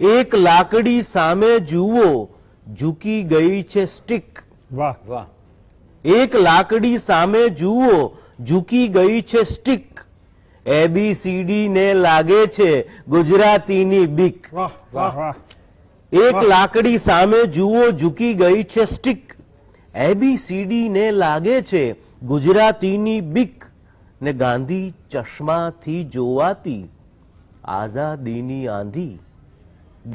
એક લાકડી સામે જુઓ, ઝૂકી ગઈ છે સ્ટીક. વાહ. વાહ. એક લાકડી સામે જુઓ, ઝૂકી ગઈ છે સ્ટીક. ABCD ને લાગે છે ગુજરાતીની બીક. વાહ વાહ વાહ. એક લાકડી સામે જુઓ, ઝૂકી ગઈ છે સ્ટીક. ABCD ને લાગે છે ગુજરાતીની બીક. ને ગાંધી ચશ્માથી જોવાતી આઝાદીની આંધી.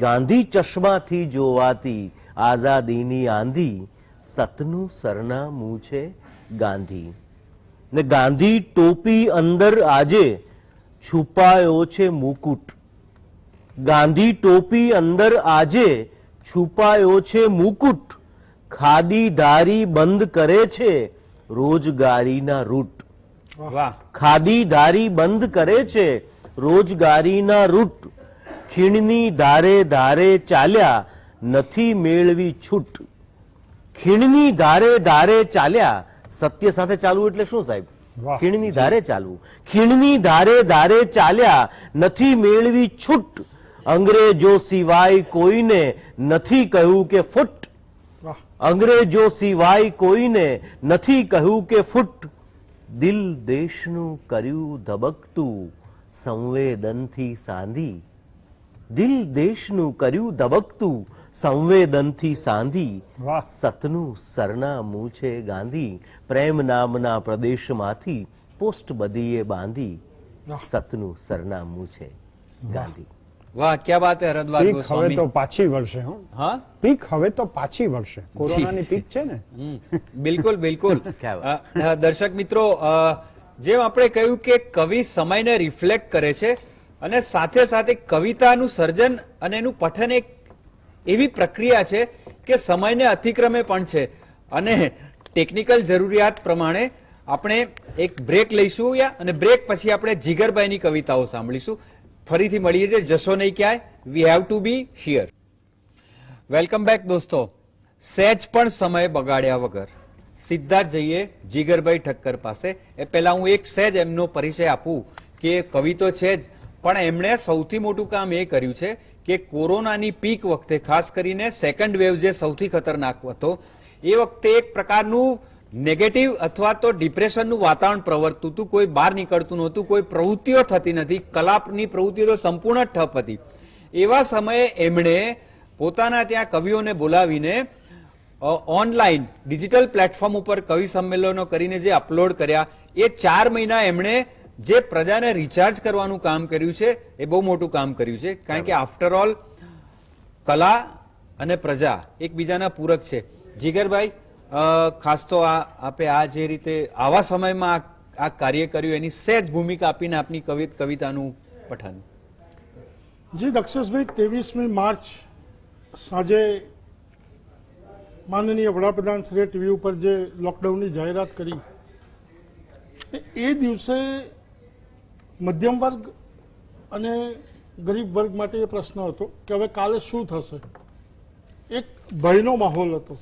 ગાંધી ચશ્માથી જોવાતી આઝાદીની આંધી, સતનું સરનામું છે ગાંધી. ને ગાંધી ટોપી અંદર આજે છુપાયો છે મુકુટ. ગાંધી ટોપી અંદર આજે છુપાયો છે મુકુટ. ખાદીધારી બંધ કરે છે રોજગારીના રૂટ. વાહ. ખાદીધારી બંધ કરે છે રોજગારીના રૂટ. ખીણની ધારે ધારે ચાલ્યા, નથી મેળવી છૂટ. ખીણની ધારે ધારે ચાલ્યા, સત્ય સાથે ચાલવું એટલે શું સાહેબ? વાહ. ખીણની ધારે ચાલવું. ખીણની ધારે ધારે ચાલ્યા, નથી મેળવી છૂટ. અંગ્રેજો સિવાય કોઈને નથી કહ્યું કે ફૂટ. વાહ. અંગ્રેજો સિવાય કોઈને નથી કહ્યું કે ફૂટ. દિલ દેશનું કર્યું ધબકતું, સંવેદનથી સાંધી. દિલ દેશનું કર્યું ધબકતું, સંવેદનથી સાંધી. વાહ. સતનું સરનામું છે ગાંધી. પ્રેમ નામના પ્રદેશમાંથી પોસ્ટ બધીએ બાંધી, સતનું સરનામું છે ગાંધી. વાહ, ક્યા બાત હે હરદ્વાર પીક હવે ગોસ્વામી. તો પાછી વળશે. હો હા, પીક હવે તો પાછી વળશે. કોરોનાની પીક છે ને. બિલકુલ બિલકુલ. ક્યા દર્શક મિત્રો, જેમ આપણે કહ્યું કે કવિ સમયને રિફ્લેક્ટ કરે છે અને સાથે સાથે કવિતાનું સર્જન અને એનું પઠન એક એવી પ્રક્રિયા છે કે સમયને અતિક્રમે પણ છે. અને ટેકનિકલ જરૂરિયાત પ્રમાણે આપણે એક બ્રેક લઈશું અને બ્રેક પછી આપણે જીગરભાઈની કવિતાઓ સાંભળીશું. ફરીથી મળીએ છીએ. જશો નહીં ક્યાંય. We have to be here. Welcome back દોસ્તો. સહેજ પણ સમય બગાડ્યા વગર સીધા જ જઈએ જીગરભાઈ ઠક્કર પાસે. એ પહેલા હું એક સહેજ એમનો પરિચય આપું કે કવિ તો છે જ, પણ એમણે સૌથી મોટું કામ એ કર્યું છે કે કોરોનાની પીક વખતે, ખાસ કરીને સેકન્ડ વેવ જે સૌથી ખતરનાક હતો, એ વખતે એક પ્રકારનું નેગેટિવ અથવા તો ડિપ્રેશનનું વાતાવરણ પ્રવર્તતું હતું. કોઈ બહાર નીકળતું નહોતું, કોઈ પ્રવૃત્તિઓ થતી નથી, કલાપની પ્રવૃત્તિઓ તો સંપૂર્ણ ઠપ હતી. એવા સમયે એમણે પોતાના ત્યાં કવિઓને બોલાવીને ઓનલાઈન ડિજિટલ પ્લેટફોર્મ ઉપર કવિ સંમેલનો કરીને જે અપલોડ કર્યા, એ 4 મહિના એમણે જે પ્રજાને રિચાર્જ કરવાનું કામ કર્યું છે, એ બહુ મોટું કામ કર્યું છે. કારણ કે આફ્ટર ઓલ કલા અને પ્રજા એકબીજાના પૂરક છે. જીગરભાઈ, ખાસ તો આપે આ જે રીતે આવા સમયમાં આ કાર્ય કર્યું એની સહેજ ભૂમિકા આપીને આપની કવિતાનું પઠન. જી દક્ષેશભાઈ, 23મી માર્ચ સાંજે માનનીય વડાપ્રધાન શ્રી ટીવી ઉપર જે લોકડાઉનની જાહેરાત કરી, એ દિવસે મધ્યમ વર્ગ અને ગરીબ વર્ગ માટે એ પ્રશ્ન હતો કે હવે કાલે શું થશે. એક ભયનો માહોલ હતો.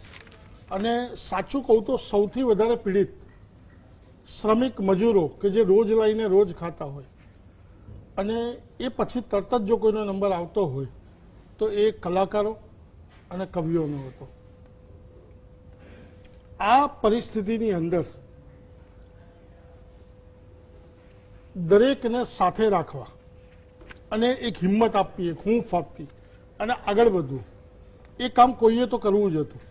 અને સાચું કહું તો સૌથી વધારે પીડિત શ્રમિક મજૂરો કે જે રોજ લઈને રોજ ખાતા હોય, અને એ પછી તરત જ જો કોઈનો નંબર આવતો હોય તો એ કલાકારો અને કવિઓનો હતો. આ પરિસ્થિતિની અંદર દરેકને સાથે રાખવા અને એક હિંમત આપવી, એક હૂંફ આપવી અને આગળ વધવું, એ કામ કોઈએ તો કરવું જ હતું.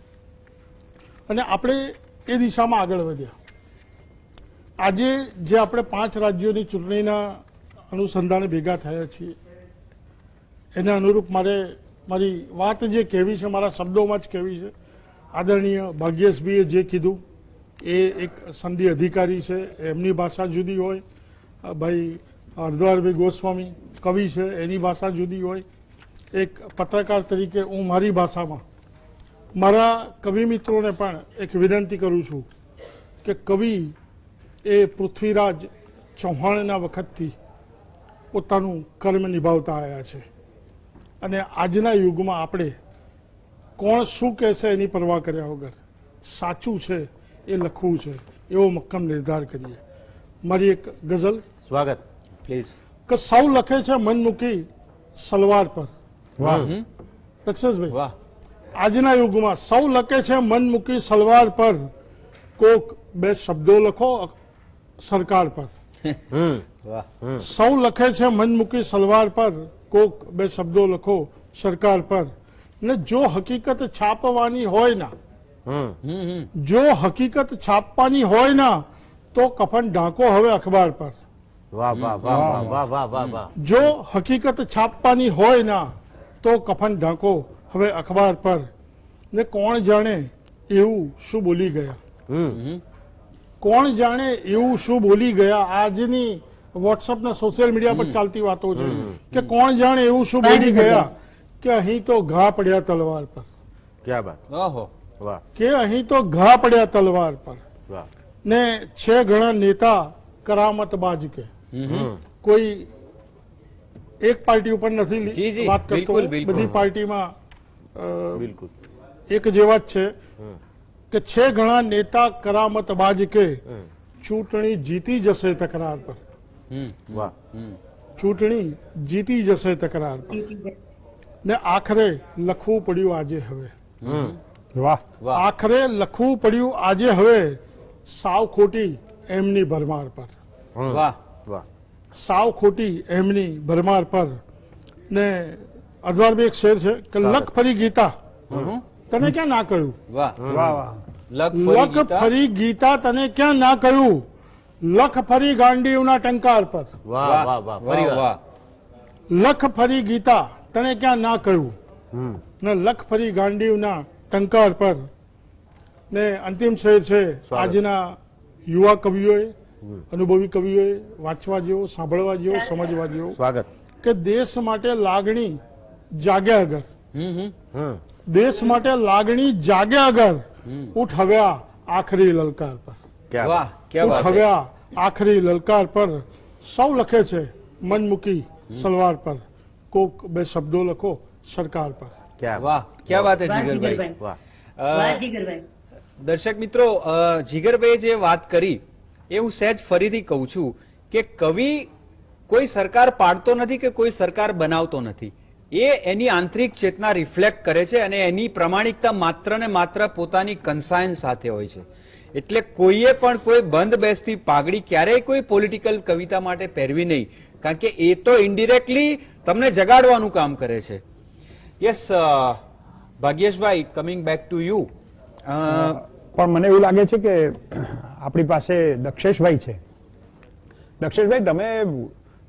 અને આપણે એ દિશામાં આગળ વધ્યા. આજે જે આપણે 5 રાજ્યોની ચૂંટણીના અનુસંધાને ભેગા થયા છીએ, એને અનુરૂપ મારી વાત જે કહેવી છે, મારા શબ્દોમાં જ કહેવી છે. આદરણીય ભાગ્યેશભાઈએ જે કીધું એ એક સંધિ અધિકારી છે, એમની ભાષા જુદી હોય, ભાઈ હરદ્વારભાઈ ગોસ્વામી કવિ છે, એની ભાષા જુદી હોય. એક પત્રકાર તરીકે હું મારી ભાષામાં મારા કવિ મિત્રોને પણ એક વિનંતી કરું છું કે કવિ એ પૃથ્વીરાજ ચૌહાણના વખતથી પોતાનું કર્મ નિભાવતા આવ્યા છે અને આજના યુગમાં આપણે કોણ શું કહેશે એની પરવા કર્યા વગર સાચું છે એ લખવું છે એવો મક્કમ નિર્ધાર કરીએ. મારી એક ગઝલ સ્વાગત. પ્લીઝ. કે સૌ લખે છે મન મૂકી સલવાર પર. વાહ દક્ષેશભાઈ, વાહ. આજના યુગમાં સૌ લખે છે મન મૂકી સલવાર પર, કોક બે શબ્દો લખો સરકાર પર. વાહ. સૌ લખે છે મન મૂકી સલવાર પર, કોક બે શબ્દો લખો સરકાર પર. ને જો હકીકત છાપવાની હોય ના, જો હકીકત છાપવાની હોય ના, તો કફન ઢાંકો હવે અખબાર પર. વાહ વાહ વાહ વાહ વાહ વાહ વાહ વાહ. જો હકીકત છાપવાની હોય ના, તો કફન ઢાંકો હવે અખબાર પર. ને કોણ જાણે એવું શું બોલી ગયા, કોણ જાણે એવું શું બોલી ગયા. આજની વોટ્સઅપ ના સોશિયલ મીડિયા પર ચાલતી વાતો છે કે કોણ જાણે એવું શું બોલી ગયા કે અહીં તો ઘા પડ્યા તલવાર પર, ક્યા બાત. ઓહો. વાહ કે અહીં તો ઘા પડ્યા તલવાર પર. વાહ. ને છે ઘણા નેતા કરામત બાજ કે, કોઈ એક પાર્ટી ઉપર નથી જી, જી, વાત કરતો, બિલકુલ, બિલકુલ. બધી પાર્ટીમાં બિલકુલ. એક જેવા જ છે કે છે ઘણા નેતા કરામત બાજ કે, ચૂંટણી જીતી જશે તકરાર પર. વાહ. ચૂંટણી જીતી જશે તકરાર પર. ને આખરે લખવું પડ્યું આજે હવે, વાહ વાહ. આખરે લખવું પડ્યું આજે હવે, સાવ ખોટી એમની ભરમાર પર. વાહ. વાહ. સાવ ખોટી એમની ભરમાર પર. ને અજવારભાઈ એક શેર છે કે લખ ફરી ગીતા તને ક્યાં ના કહ્યું, વાહ. વાહ વાહ લખ ફરી ગીતા તને ક્યાં ના કહ્યું, લખ ફરી ગાંડીવના ટંકાર પર. વાહ વાહ વાહ. ફરી વાર. વાહ. લખ ફરી ગીતા તને ક્યાં ના કહ્યું, ને લખ ફરી ગાંડીવના ટંકાર પર. ને અંતિમ શેર છે આજના યુવા કવિઓએ, અનુભવી કવિઓએ વાંચવા જેવો, સાંભળવા જેવો, સમજવા જેવો સ્વાગત. કે દેશ માટે લાગણી જાગ્યા અગર, દેશ માટે લાગણી જાગ્યા અગર, ઉઠ હવ્યા આખરી લલકાર પર. ક્યા વાહ. બાત. ક્યા ઉઠ વાત હે. હવ્યા આખરી લલકાર પર. સૌ લખે છે મન મૂકી સલવાર પર, કોક બે શબ્દો લખો સરકાર પર. ક્યા વાહ. ક્યા વાત હે વાહ, જીગરભાઈ. જીગરભાઈ. વાહ. વાહ જીગરભાઈ. દર્શક મિત્રો, જીગરભાઈએ જે વાત કરી એ હું સહેજ ફરીથી કહું છું કે કવિ કોઈ સરકાર પાડતો નથી કે કોઈ સરકાર બનાવતો નથી. એ એની આંતરિક ચેતના રિફ્લેક્ટ કરે છે અને એની પ્રમાણિકતા માત્ર ને માત્ર પોતાની કન્સાયન્સ સાથે હોય છે. એટલે કોઈએ પણ કોઈ બંધ બેસતી પાઘડી ક્યારેય કોઈ પોલિટિકલ કવિતા માટે પહેરવી નહીં, કારણ કે એ તો ઇનડિરેક્ટલી તમને જગાડવાનું કામ કરે છે. Yes Bhagyeshbhai, coming back to you. પણ મને એવું લાગે છે કે આપણી પાસે દક્ષેશભાઈ છે. દક્ષેશભાઈ, તમે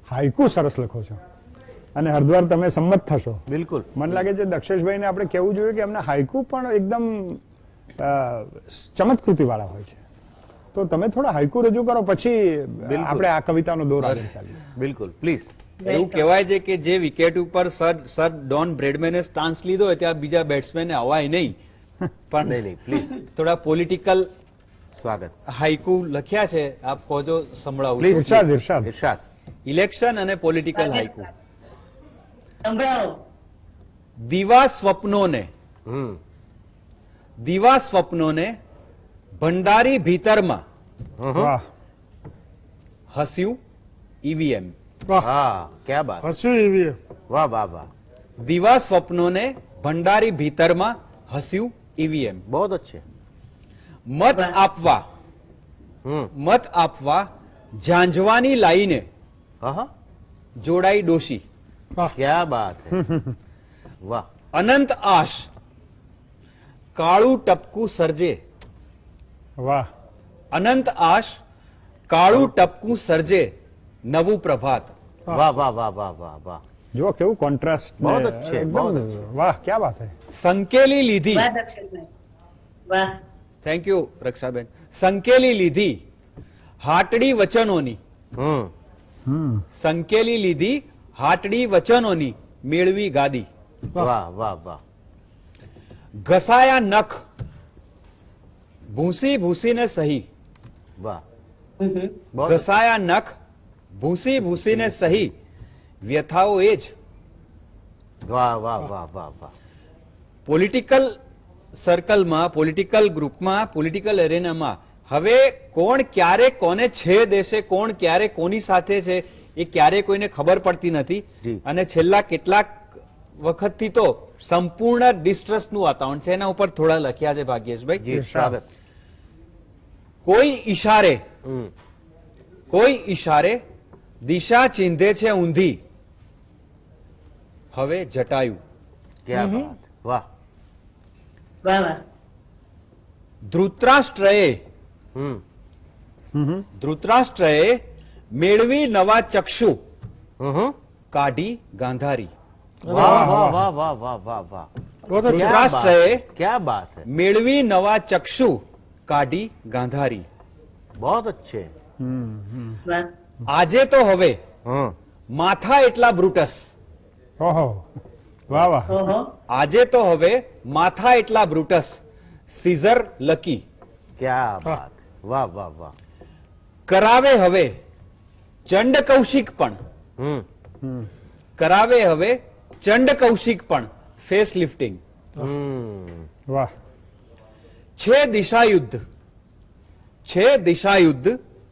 હાઈકુ સરસ લખો છો અને હરદ્વાર તમે સંમત થશો. બિલકુલ. મને લાગે છે દક્ષેશભાઈને આપણે કહેવું જોઈએ કે એમના હાઈકુ પણ એકદમ ચમત્કૃતિ વાળા હોય છે. તો તમે થોડા હાઈકુ રજૂ કરો, પછી આપણે આ કવિતાનો દોર આગળ ચાલીએ. બિલકુલ પ્લીઝ. એવું કહેવાય છે કે જે વિકેટ ઉપર સર ડોન બ્રેડમેને સ્ટાન્સ લીધો હોય ત્યાં બીજા બેટ્સમેને હવાય નહીં, પણ નહીં નહીં પ્લીઝ. થોડા પોલિટિકલ સ્વાગત. હાઈકુ લખ્યા છે, આપ કહો છો સંભળાવું પ્લીઝ. છું. ઇરશાદ, ઇરશાદ. ઇરશાદ. ઇલેક્શન અને પોલિટિકલ હાઈકુ. સંભળાવો. દીવા સ્વપ્નોને, હમ. દીવા સ્વપ્નોને ભંડારી ભીતરમાં વાહ હસ્યું ઈવીએમ. વાહ, હા ક્યા બાત. હસ્યું એવી. વાહ વાહ વાહ. દીવા સ્વપ્નોને ભંડારી ભીતરમાં હસ્યું ઈવીએમ. બહુ અચ્છે. મત વાહ. આપવા, હમ. મત આપવા ઝાંઝવાની લાઈને હા હા. જોડાઈ ડોશી. વાહ, ક્યા બાત હે. વાહ. અનંત આશ કાળું ટપકું સર્જે, વાહ અનંત આશ કાળું ટપકું સર્જે નવું પ્રભાત. વાહ વાહ વાહ વાહ વાહ વાહ. જો કેવું કોન્ટ્રાસ્ટ. બહુત અચ્છે, બહુત અચ્છે. વાહ, ક્યા બાત હે. સંકેલી લીધી, વાહ દક્ષેશભાઈ. વાહ. થેન્ક યુ રક્ષાબેન. સંકેલી લીધી હાટડી વચનોની, સંકેલી લીધી હાટડી વચનોની, મેળવી ગાદી. વાહ વાહ વાહ. ઘસાયા નખ ભૂસી ભૂસીને સહી, વાહ. ઘસાયા નખ ભૂસી ભૂસીને સહી, વ્યથાઓ એ જ. વાહ વાહ વાહ વાહ વાહ. પોલિટિકલ સર્કલમાં, પોલિટિકલ ગ્રુપમાં, પોલિટિકલ એરેનામાં હવે કોણ ક્યારે કોને છેદ દેશે, કોણ ક્યારે કોની સાથે છે, એ ક્યારે કોઈને ખબર પડતી નથી. જી. અને છેલ્લા કેટલાક વખતથી તો સંપૂર્ણ ડિસ્ટ્રસ્ટનું વાતાવરણ છે. એના ઉપર થોડા લખ્યા છે ભાગ્યેશભાઈ. જી સ્વાગત. કોઈ ઈશારે, હમ. કોઈ ઈશારે દિશા ચીંધે છે ઊંધી, હવે જટાયું. ક્યાં બાત. વાહ. વાહ વાહ. ધૃતરાષ્ટ્રએ, હમ. ધૃતરાષ્ટ્રએ મેળવી નવા ચક્ષુ, હમ. કાઢી ગાંધારી. વાહ વાહ વાહ વાહ વાહ વાહ વાહ. बहुत अच्छा। ધૃતરાષ્ટ્રએ क्या बात है. મેળવી નવા ચક્ષુ, કાઢી ગાંધારી. बहुत अच्छे. વાહ. આજે તો હવે હમ. માથા એટલા બ્રુટસ, ઓહો, વાહ વાહ. ઓહો. આજે તો હવે માથા એટલા બ્રુટસ, સીઝર લકી. क्या बात. वाह वाह वाह. કરાવે હવે ચંડ કૌશિક પણ, હમ. કરાવે હવે ચંડ કૌશિક પણ ફેસ લિફ્ટિંગ. હમ. વાહ. છે દિશાયુદ્ધ, છે દિશાયુદ્ધ,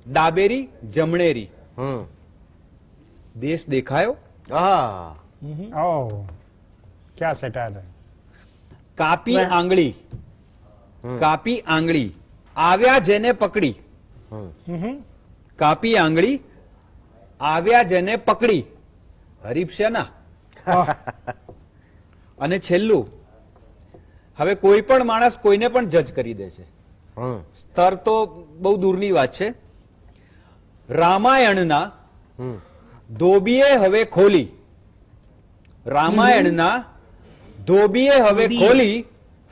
ડાબેરી જમણેરી. હમ. દેશ દેખાયો, આ. ઓહ, ક્યાં સેટાયર હે. કાપી વાહ. આંગળી, કાપી આંગળી, આવ્યા જેને પકડી, કાપી આંગળી, આવ્યા જેને પકડી, હરીફ છે ના. અને છેલ્લું, હવે કોઈ પણ માણસ કોઈને પણ જજ કરી દે છે. હમ. સ્તર તો બહુ દૂરની વાત છે. રામાયણના હમ. ધોબીએ હવે ખોલી, રામાયણના ધોબીએ હવે ખોલી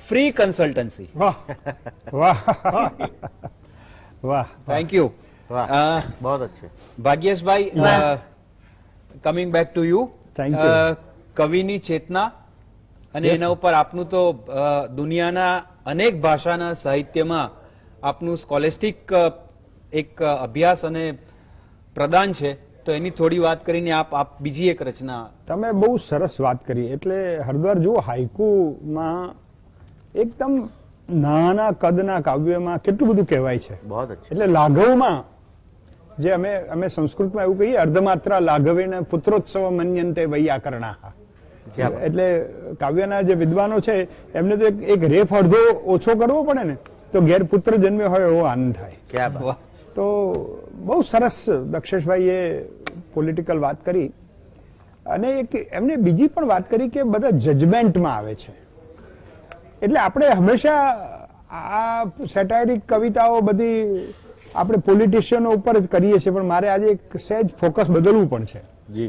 ફ્રી કન્સલ્ટન્સી. વાહ વાહ વાહ. Thank you. વાહ. बहुत अच्छे. Bhagyeshbhai, coming back to you. Thank you. કવિની ચેતના અને એના ઉપર આપનું તો દુનિયાના અનેક ભાષાના સાહિત્યમાં આપનું સ્કોલેસ્ટિક એક અભ્યાસ અને પ્રદાન છે. તો એની થોડી વાત કરીને આપ બીજી એક રચના. તમે બહુ સરસ વાત કરી. એટલે હરદ્વાર જુઓ, હાઈકુમાં એકદમ નાના કદના કાવ્યમાં કેટલું બધું કહેવાય છે. बहुत अच्छे. એટલે લાઘવમાં જે અમે સંસ્કૃતમાં એવું કહીએ, અર્ધમાત્રા લાઘવેણ પુત્રોત્સવ મન્યંતે વૈયાકરણાહ. ક્યાં બાત. એટલે કાવ્યના જે વિદ્વાનો છે એમને તો એક રેફ અડધો ઓછો કરવો પડે ને તો ઘેર પુત્ર જન્મ્યો હોય એવો આનંદ થાય. क्या बात. વાહ. તો બહુ સરસ દક્ષેશભાઈએ પોલિટિકલ વાત કરી. અને એક એમને બીજી પણ વાત કરી કે બધા જજમેન્ટમાં આવે છે. એટલે આપણે હંમેશા આ સેટાયરિક કવિતાઓ બધી આપણે પોલિટિશિયનો ઉપર જ કરીએ છીએ, પણ મારે આજે એક સહેજ ફોકસ બદલવું પણ છે. जी.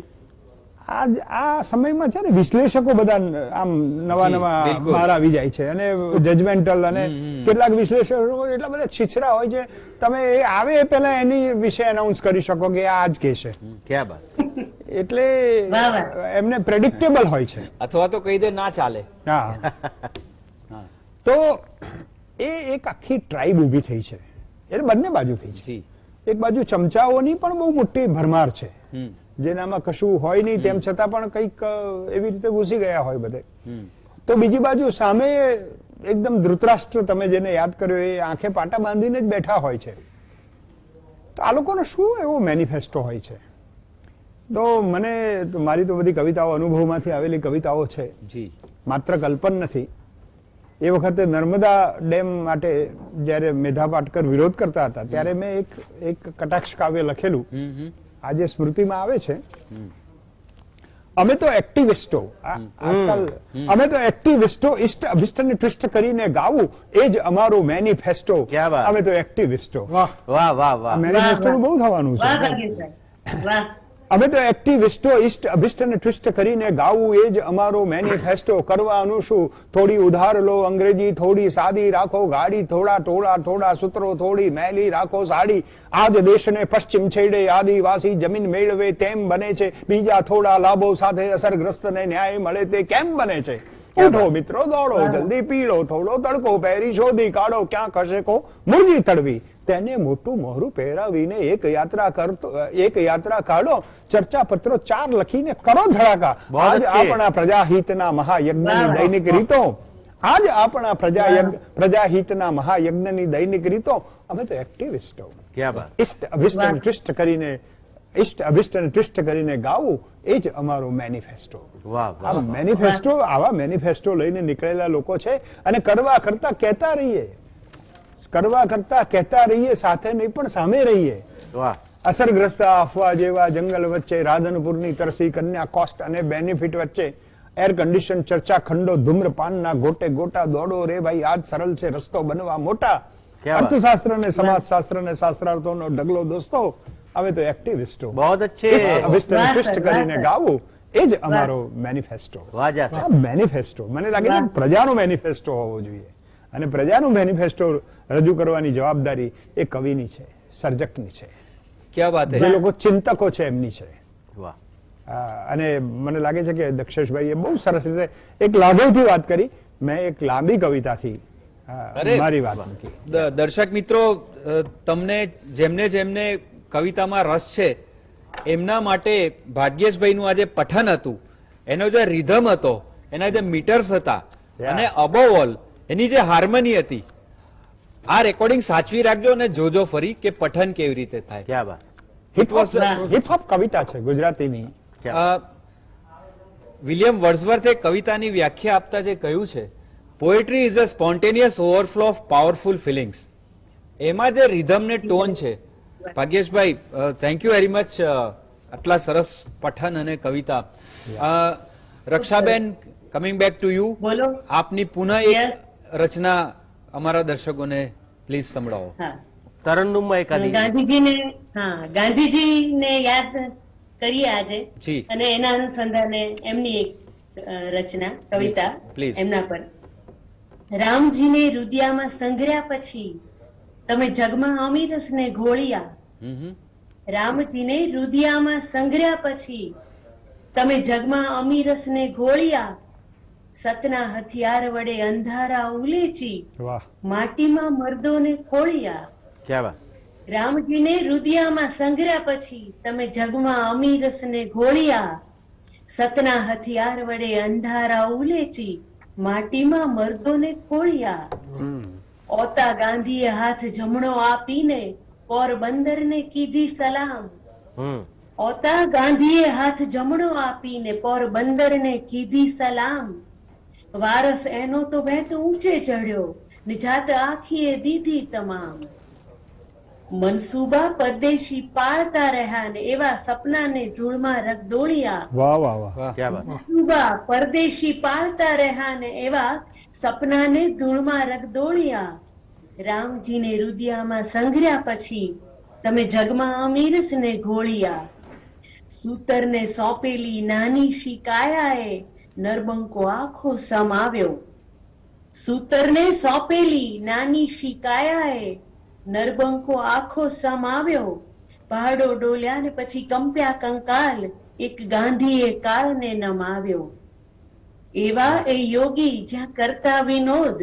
આ સમયમાં છે ને વિશ્લેષકો બધા આમ નવા જી, નવા બિલકુલ. બહાર આવી જાય છે અને જજમેન્ટલ અને કેટલાક વિશ્લેષકો એટલા બધા છીછરા હોય છે, તમે એ આવે એ પહેલા એની વિશે એનાઉન્સ કરી શકો કે આ જ કહેશે. क्या बात. એટલે વાહ, વાહ. એમને પ્રેડિક્ટેબલ હોય છે. અથવા તો કહી દે ના ચાલે. હા. તો એ એક આખી ટ્રાઇબ ઊભી થઈ છે. એટલે બંને બાજુ થઈ છે. જી. એક બાજુ ચમચાઓની પણ બહુ મોટી ભરમાર છે, હમ. જેનામાં કશું હોય નહીં તેમ છતાં પણ કંઈક એવી રીતે ઘૂસી ગયા હોય બધે. હમ. તો બીજી બાજુ સામે એકદમ ધૃતરાષ્ટ્ર, તમે જેને યાદ કર્યો, એ આંખે પાટા બાંધીને જ બેઠા હોય છે. તો આ લોકોનો શું એવો મેનિફેસ્ટો હોય છે? તો મને મારી તો બધી કવિતાઓ અનુભવમાંથી આવેલી કવિતાઓ છે, જી. માત્ર કલ્પન નથી. એ વખતે નર્મદા ડેમ માટે જ્યારે મેધા પાટકર વિરોધ કરતા હતા ત્યારે મેં એક કટાક્ષ કાવ્ય લખેલું, હમ. હમ. આજે સ્મૃતિમાં આવે છે. અમે તો એક્ટિવિસ્ટો, આજકાલ અમે તો એક્ટિવિસ્ટો, ઇષ્ટ અભિષ્ટને ટ્વિસ્ટ કરીને ગાવું એ જ અમારો મેનિફેસ્ટો. ક્યા બાત. અમે તો એક્ટિવિસ્ટો. વાહ. वाह वाह वाह. મેનિફેસ્ટોનું બહુ થવાનું વાહ છે. ભાગ્યેશભાઈ. વાહ. અમે તો એક્ટિવિસ્ટો ઈષ્ટ અભિષ્ટ અને ટ્વિસ્ટ કરીને ગાવું એ જ અમારો મેનિફેસ્ટો. કરવાનું શું? થોડી ઉધાર લો અંગ્રેજી, થોડી સાદી રાખો ગાડી, થોડા ટોળા થોડા સૂત્રો, થોડી મેલી રાખો સાડી. આજ દેશને પશ્ચિમ છેડે આદિવાસી જમીન મેળવે તેમ બને છે. બીજા થોડા લાભો સાથે અસરગ્રસ્તને ન્યાય મળે તે કેમ બને છે? ઉઠો મિત્રો દોડો, જલ્દી પીળો થોડો તડકો, પહેરી શોધી કાઢો ક્યાં કશેકો મુરજી તડવી. તેને મોટું મોહરું પહેરાવીને એક યાત્રા કાઢો. ચર્ચા પત્રો 4 લખીને કરો ધડાકા. આજ આપણા પ્રજાહિતના મહાયજ્ઞની દૈનિક રીતો, આજ આપણા પ્રજાહિતના મહાયજ્ઞની દૈનિક રીતો. અમે તો એક્ટિવિસ્ટો ઈષ્ટ અભિષ્ટ અને ટ્વિસ્ટ કરીને ગાવું એ જ અમારો મેનિફેસ્ટો. આવા મેનિફેસ્ટો લઈને નીકળેલા લોકો છે અને કરવા કરતા કહેતા રહીએ, સાથે નહીં પણ સામે રહીએ. અસરગ્રસ્ત અફવા જેવા જંગલ વચ્ચે, રાધનપુરની તરસી કન્યા, કોસ્ટ અને બેનિફિટ વચ્ચે, એર કન્ડિશન ચર્ચા ખંડો, ધૂમ્રપાનના ગોટે ગોટા, દોડો રે ભાઈ આજ સરળ છે રસ્તો બનવા મોટા. અર્થશાસ્ત્ર અને સમાજશાસ્ત્ર અને શાસ્ત્રાર્થોનો ઢગલો દોસ્તો. હવે તો એક્ટિવિસ્ટો ટ્વિસ્ટ કરીને ગાવું એ જ અમારો મેનિફેસ્ટો. મેનિફેસ્ટો મને લાગે છે પ્રજાનો મેનિફેસ્ટો હોવો જોઈએ અને પ્રજાનો મેનિફેસ્ટો રજૂ કરવાની જવાબદારી એ કવિની છે, સર્જકની છે. ક્યાં વાત જે લોકો ચિંતકો છે એમની છે. અને મને લાગે છે કે દક્ષેશભાઈએ બહુ સરસ રીતે એક લાઘવથી વાત કરી. મેં એક લાંબી કવિતાથી મારી વાત મૂકી. દર્શક મિત્રો, તમને જેમને કવિતામાં રસ છે એમના માટે ભાગ્યેશભાઈનું આજે પઠન હતું, એનો જે રિધમ હતો, એના જે મીટર્સ હતા અને અબોવ ઓલ એની જે હાર્મની હતી, આ રેકોર્ડિંગ સાચવી રાખજો અને જોજો ફરી કે પઠન કેવી રીતે થાય. હિપહોપ કવિતા છે ગુજરાતીની. વિલિયમ વર્ડસવર્થે કવિતાની વ્યાખ્યા આપતા જે કહ્યું છે, poetry is a spontaneous overflow of powerful feelings. એમાં જે રિધમ ને ટોન છે. Bhagyeshbhai, thank you very much આટલા સરસ પઠન અને કવિતા. Rakshaben, coming back to you. આપની પુનઃ એક રચના અમારા દર્શકોને પ્લીઝ સંભળાવો. તરન્નુમમાં એકાદી ગાંધીજીને યાદ કરીએ આજે અને એના અનુસંધાને એમની એક રચના કવિતા એમના પર. રામજીને રુદિયામાં સંઘર્યા પછી તમે જગમાં અમીરસને ઘોળિયા. રામજીને રુદિયામાં સંઘર્યા પછી તમે જગમાં અમીરસને ઘોળિયા. સતના હથિયાર વડે અંધારા ઉલેચી માટીમાં મર્દોને ખોળિયા. રામજીને રુદિયામાં સંઘર્યા પછી તમે જગમાં અમીરસને ઘોળિયા. સતના હથિયાર વડે અંધારા ઉલેચી માટીમાં મર્દોને ખોળિયા. ઓતા ગાંધીએ હાથ જમણો આપીને પોરબંદરને કીધી સલામ. ઓતા ગાંધીએ હાથ જમણો આપીને પોરબંદરને કીધી સલામ. વારસ એનો તો વેત ઊંચે ચડ્યો ને જાત આખીએ દીધી તમામ. મનસુબા પરદેશી પાળતા રહ્યા ને એવા સપનાને ધૂળમાં રગદોળિયા. મનસુબા પરદેશી પાળતા રહ્યા ને એવા સપનાને ધૂળમાં રગદોળિયા. રામજીને રુદિયામાં સંઘર્યા પછી તમે જગમાં અમીરસને ઘોળિયા. સૂતરને સોંપેલી નાની શિકાયાએ નરબંકો આખો સમાવ્યો. સૂતરને સોંપેલી નાની શિકાયાએ નરબંકો આખો સમાવ્યો. પહાડો ડોલ્યા ને પછી કંપ્યા કંકાલ, એક ગાંધીએ કાળને નમાવ્યો. એવા એ યોગી જ્યાં કરતા વિનોદ,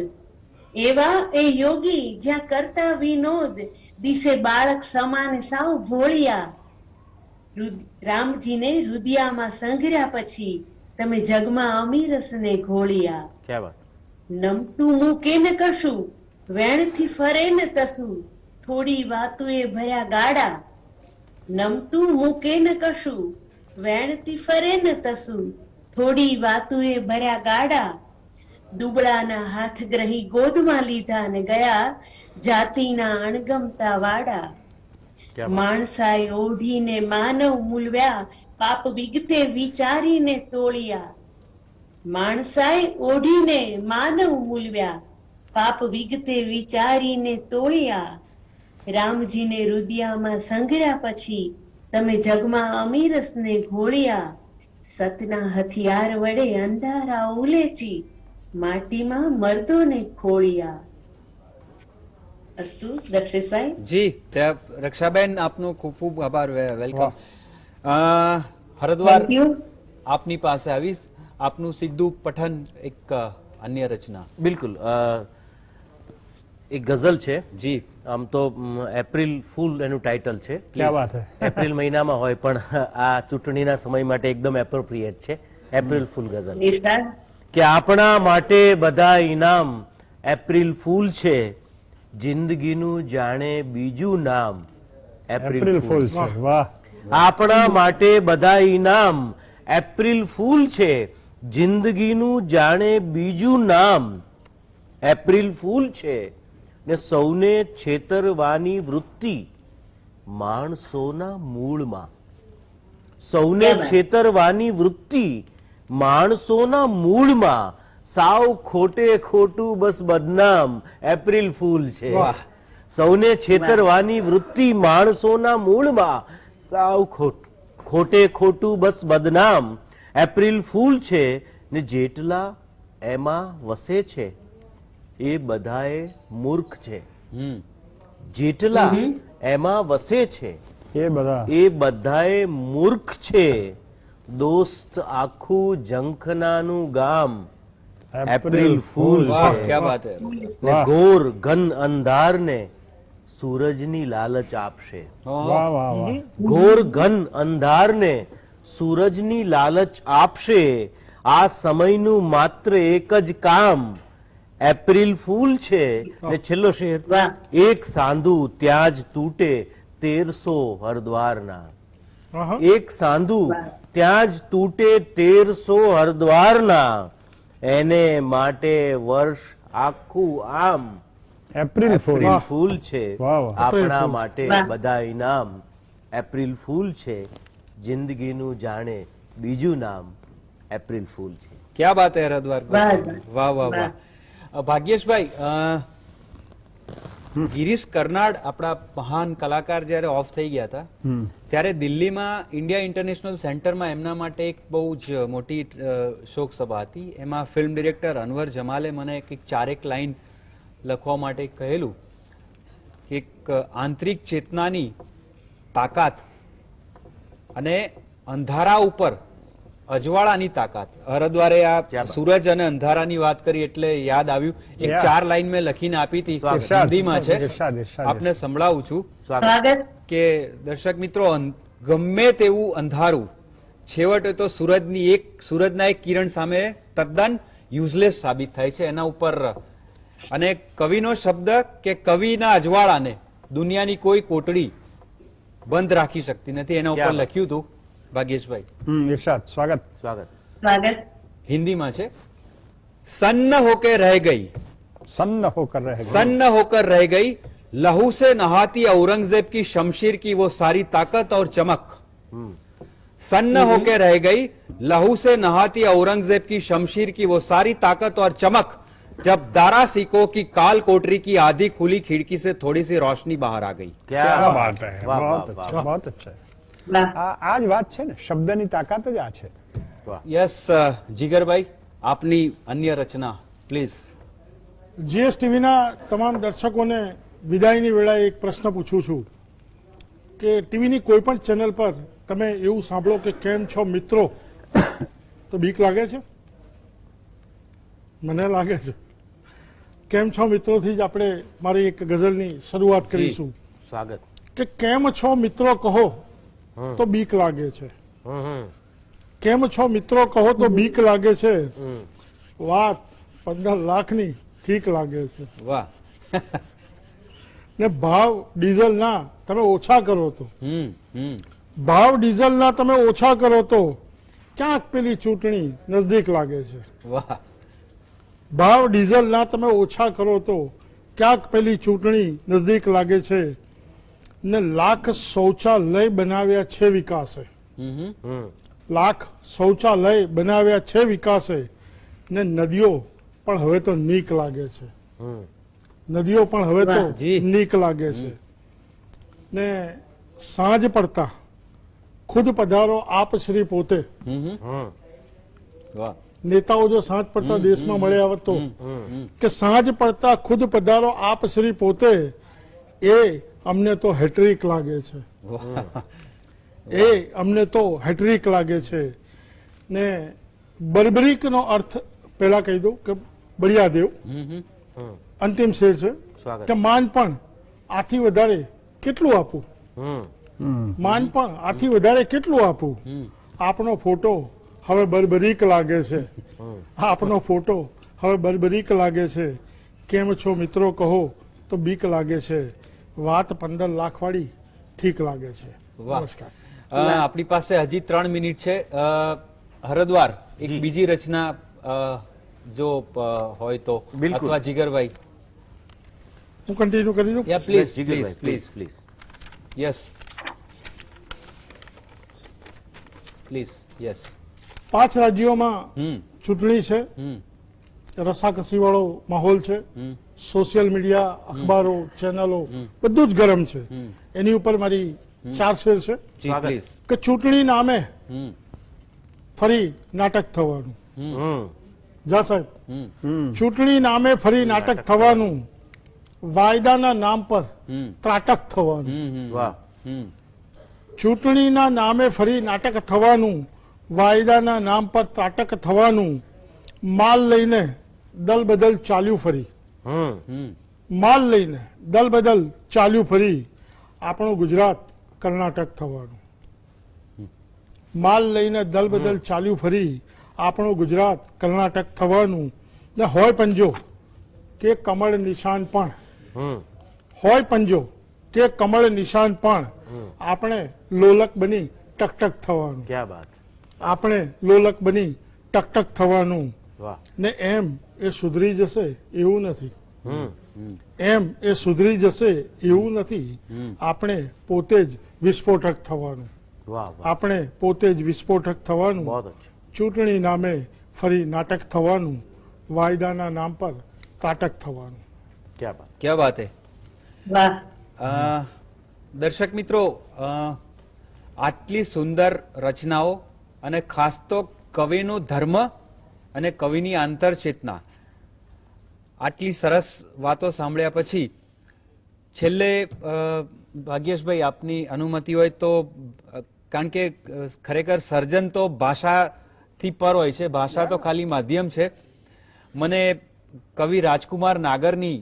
એવા એ યોગી જ્યાં કરતા વિનોદ, દિશે બાળક સમાન સાવ ભોળિયા. રામજીને રુદિયામાં સંઘર્યા પછી તમે જગમાં અમીરસને ઘોળિયા. નમતું મૂકે ને કશું વેણથી ફરે ને તસું, થોડી વાતોએ ભર્યા ગાડા. નમતું મૂકે ને કશું વેણથી ફરે ને તસું, થોડી વાતોએ ભર્યા ગાડા. દુબળાના હાથ ગ્રહી ગોદમાં લીધા ને ગયા જાતિના અણગમતા વાડા. માણસાએ ઓઢીને માનવ મૂલવ્યા, પાપ વિગતે વિચારીને તોળિયા. માણસાએ ઓઢીને માનવ મૂલવ્યા, પાપ વિગતે વિચારીને તોળિયા. રામજીને રુદિયામાં સંઘર્યા પછી તમે જગમાં અમીરસને ઘોળ્યા, સતના હથિયાર વડે અંધારા ઉલેચી માટીમાં મર્દોને ખોળ્યા. અસ્તુ દક્ષેશભાઈ. જી રક્ષાબેન, આપનો ખૂબ ખૂબ આભાર, વેલકમ. Hardwar, Thank you. આપની પાસે આવીશ. આપનું સીધું પઠન એક અન્ય રચના. બિલકુલ. એક ગઝલ છે. જી. આમ તો એપ્રિલ ફૂલ એનું ટાઇટલ છે. ક્યા વાત હે. એપ્રિલ મહિનામાં હોય પણ આ ચૂંટણીના સમય માટે એકદમ એપ્રોપ્રિએટ છે. એપ્રિલ ફૂલ ગઝલ નિષ્ઠા. કે આપણા માટે બધા ઇનામ એપ્રિલ ફૂલ છે, જિંદગીનું જાણે બીજું નામ એપ્રિલ ફૂલ છે. વાહ. આપણા માટે બધા ઇનામ એપ્રિલ ફૂલ છે, જિંદગીનું જાણે બીજું નામ એપ્રિલ ફૂલ છે, ને સૌને છેતરવાની વૃત્તિ માણસોના મૂળમાં. સૌને છેતરવાની વૃત્તિ માણસોના મૂળમાં, સાવ ખોટે ખોટું બસ બદનામ એપ્રિલ ફૂલ છે. સૌને છેતરવાની વૃત્તિ માણસોના મૂળમાં, સાવ ખોટે ખોટું બસ બદનામ એપ્રિલ ફૂલ છે, ને જેટલા એમાં વસે છે એ બધાએ મૂર્ખ છે. જેટલા એમાં વસે છે એ બધાએ મૂર્ખ છે. દોસ્ત આખું ઝંખનાનું ગામ એપ્રિલ ફૂલ વાહ, છે. ક્યા બાત હે. ને ઘોર ઘન અંધારને સૂરજની લાલચ આપશે. વાહ વાહ વાહ. ઘોર ઘન અંધારને સૂરજની લાલચ આપશે. આ સમયનું માત્ર એક જ કામ એપ્રિલ ફૂલ છે. ને છેલ્લો શેર, વાહ. એક સાંધુ ત્યાં જ તૂટે 1300 હરદ્વારના. આહા. એક સાંધુ ત્યાં જ તૂટે 1300 હરદ્વારના, એને માટે વર્ષ આખું આમ એપ્રિલ ફૂલ. એપ્રિલ ફૂલ છે. વાહ, વાહ. આપણા માટે વાહ. બધા ઇનામ એપ્રિલ ફૂલ છે, જિંદગીનું જાણે બીજું નામ એપ્રિલ ફૂલ છે. ક્યા બાત હે હરદ્વાર. વાહ. વાહ વાહ વાહ. ભાગ્યેશભાઈ, ગિરીશ કર્નાડ આપણા મહાન કલાકાર જ્યારે ઓફ થઈ ગયા હતા ત્યારે દિલ્હીમાં ઇન્ડિયા ઇન્ટરનેશનલ સેન્ટરમાં એમના માટે એક બહુ જ મોટી શોક સભા હતી. એમાં ફિલ્મ ડિરેક્ટર અનવર જમાલે મને એક ચારેક લાઈન લખવા માટે કહેલું કે એક આંતરિક ચેતનાની તાકાત અને અંધારા ઉપર અજવાળાની તાકાત. હરદ્વારે આ સૂરજ અને અંધારાની વાત કરી એટલે યાદ આવ્યું. એક ચાર લાઈન મેં લખીને આપી હતી, હિન્દીમાં છે, આપને સંભળાવું છું. સ્વાગત. કે દર્શક મિત્રો, ગમે તેવું અંધારું છેવટે તો સૂરજના એક કિરણ સામે તદ્દન યુઝલેસ સાબિત થાય છે. એના ઉપર અને કવિનો શબ્દ કે કવિના અજવાળાને દુનિયાની કોઈ કોટડી બંધ રાખી શકતી નથી, એના ઉપર લખ્યું હતું ભાગ્યેશભાઈ. ઇરશાદ, સ્વાગત. સ્વાગત. સ્વાગત. हिंदी છે, सन्न होकर रह गई, सन्न होकर रह गई, सन्न होकर रह गई, लहू से नहाती औरंगजेब की शमशीर की वो सारी ताकत और चमक. सन्न होकर रह गई, लहू से नहाती औरंगजेब की शमशीर की वो सारी ताकत और चमक, जब दारा सिकों की काल कोठरी की आधी खुली खिड़की से थोड़ी सी रोशनी बाहर आ गई. क्या बात है. વાહ, વાહ, बहुत વાહ, अच्छा, વાહ. बहुत अच्छा. વાહ. આ જ વાત છે ને, શબ્દની તાકાત જ આ છે. यस जिगरभाई, આપની અન્ય રચના પ્લીઝ. જીએસટીવીના તમામ દર્શકોને વિદાયની વેળાએ એક પ્રશ્ન પૂછું છું કે ટીવીની કોઈ પણ ચેનલ પર તમે એવું સાંભળો કે કેમ છો મિત્રો, તો બીક લાગે છે? મને લાગે છે. કેમ છો મિત્રોથી જ આપણે મારી એક ગઝલની શરૂઆત કરીશું. સ્વાગત. કે કેમ છો મિત્રો કહો તો બીક લાગે છે. કેમ છો મિત્રો કહો તો બીક લાગે છે. વાત 15 લાખની ઠીક લાગે છે. વાહ. ને ભાવ ડીઝલના તમે ઓછા કરો તો, હમ. ભાવ ડીઝલના તમે ઓછા કરો તો ક્યાંક પેલી ચૂંટણી નજદીક લાગે છે. વાહ. ભાવ ડીઝલના તમે ઓછા કરો તો ક્યાંક પેલી ચૂંટણી નજદીક લાગે છે. ને લાખ શૌચાલય બનાવ્યા છે વિકાસે, લાખ શૌચાલય બનાવ્યા છે વિકાસે. ને નદીઓ પણ હવે તો નીક લાગે છે. નદીઓ પણ હવે તો જી. નીક લાગે છે. ને સાંજ પડતા ખુદ પધારો આપ શ્રી પોતે. વાહ. નેતાઓ જો સાંજ પડતા દેશમાં મળ્યા હોત તો કે સાંજ પડતા ખુદ પધારો આપ શ્રી પોતે, એ અમને તો હેટ્રિક લાગે છે. એ અમને તો હેટ્રિક લાગે છે. ને બર્બરીક નો અર્થ પહેલા કહી દઉં કે બળિયા દેવ. અંતિમ શેર છે સ્વાગત. કે માન પણ આથી વધારે કેટલું આપું, માન પણ આથી વધારે કેટલું આપું, આપનો ફોટો હવે બર્બરીક લાગે છે, આપનો ફોટો હવે બર્બરીક લાગે છે, કેમ છો મિત્રો કહો તો બીક લાગે છે, વાત 15 લાખ વાળી ઠીક લાગે છે. વાહ. નમસ્કાર. આપણી પાસે હજી 3 મિનિટ છે. હરદ્વાર એક બીજી રચના જો હોય તો, બિલકુલ. અથવા જીગરભાઈ. હું કન્ટિન્યુ કરી દઉં. Yeah please Jigarbhai, please please. Yes please yes. 5 રાજ્યોમાં હમ ચૂંટણી છે. હમ રસાકસી વાળો માહોલ છે. સોશિયલ મીડિયા, અખબારો, ચેનલો બધું જ ગરમ છે. એની ઉપર મારી 4 શેર છે જી સ્વાગત. પ્લીઝ. કે ચૂંટણી નામે હમ ફરી નાટક થવાનું. જા સાહેબ, હમ ચૂંટણી નામે ફરી નાટક થવાનું, વાયદાના નામ પર હમ ત્રાટક થવાનું. હમ વાહ. હમ ચૂંટણીના નામે ફરી નાટક થવાનું, વાયદાના નામ પર ત્રાટક થવાનું, માલ લઈને દલ બદલ ચાલ્યું ફરી, હમ માલ લઈને દલ બદલ ચાલ્યું ફરી, આપણું ગુજરાત કર્ણાટક થવાનું. માલ લઈને દલ બદલ ચાલ્યું ફરી, આપણું ગુજરાત કર્ણાટક થવાનું. ને હોય પંજો કે કમળ નિશાન પણ, હોય પંજો કે કમળ નિશાન પણ, આપણે લોલક બની ટકટક થવાનું. ક્યા બાત. આપણે લોલક બની ટકટક થવાનું. વાહ. ને એમ એ સુધરી જશે એવું નથી, એમ એ સુધરી જશે એવું નથી, આપણે પોતે જ વિસ્ફોટક થવાનું. વાહ વાહ. આપણે પોતે જ વિસ્ફોટક થવાનું. બહુત અચ્છા. ચૂંટણી નામે ફરી નાટક થવાનું, વાયદાના નામ પર ત્રાટક થવાનું. ક્યા બાત. ક્યા બાત હે. વાહ. દર્શક મિત્રો, આટલી સુંદર રચનાઓ અને ખાસ તો કવિનો ધર્મ અને કવિની આંતર ચેતના, આટલી સરસ વાતો સાંભળ્યા પછી છેલ્લે ભાગ્યેશભાઈ આપની અનુમતિ હોય તો, કારણ કે ખરેખર સર્જન તો ભાષાથી પર હોય છે, ભાષા તો ખાલી માધ્યમ છે. મને કવિ રાજકુમાર નાગરની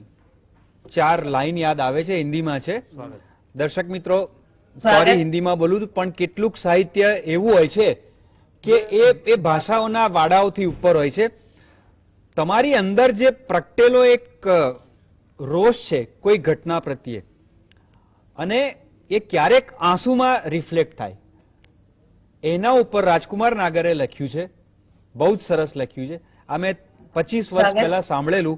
4 લાઈન યાદ આવે છે, હિન્દીમાં છે. દર્શક મિત્રો, સોરી હિન્દીમાં બોલું છું, પણ કેટલુંક સાહિત્ય એવું હોય છે કે એ ભાષાઓના વાડાઓથી ઉપર હોય છે. તમારી અંદર જે પ્રગટેલો એક રોષ છે કોઈ ઘટના પ્રત્યે, અને એ ક્યારેક આંસુમાં રિફ્લેક્ટ થાય, એના ઉપર રાજકુમાર નાગરે લખ્યું છે. બહુ જ સરસ લખ્યું છે. આ મેં 25 વર્ષ પહેલા સાંભળેલું,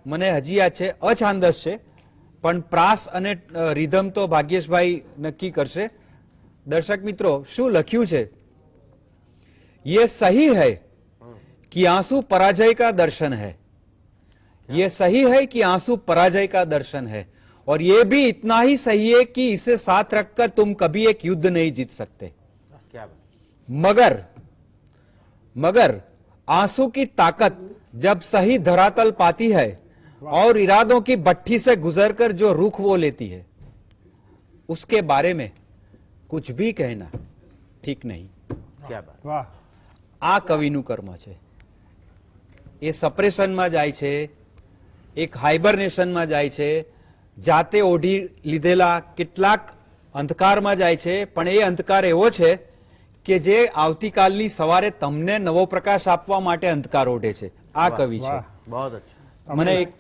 મને હજી યાદ છે. અછાંદસ છે, પણ પ્રાસ અને રિધમ તો ભાગ્યેશભાઈ નક્કી કરશે. દર્શક મિત્રો, શું લખ્યું છે? ये सही है कि आंसू पराजय का दर्शन है, ये सही है कि आंसू पराजय का दर्शन है, और ये भी इतना ही सही है कि इसे साथ रखकर तुम कभी एक युद्ध नहीं जीत सकते. ક્યા બાત. मगर आंसू की ताकत जब सही धरातल पाती है और इरादों की भट्ठी से गुजरकर जो रुख वो लेती है, उसके बारे में कुछ भी कहना ठीक नहीं. ક્યા બાત. વાહ. આ કવિનું કર્મ છે. એ સપ્રેશનમાં જાય છે, એક હાઇબરનેશનમાં જાય છે, જાતે ઓઢી લીધેલા કેટલાક અંધકારમાં જાય છે, પણ એ અંધકાર એવો છે કે જે આવતીકાલની સવારે તમને નવો પ્રકાશ આપવા માટે અંધકાર ઓઢે છે. આ કવિ છે. બહુત અચ્છા. મને એક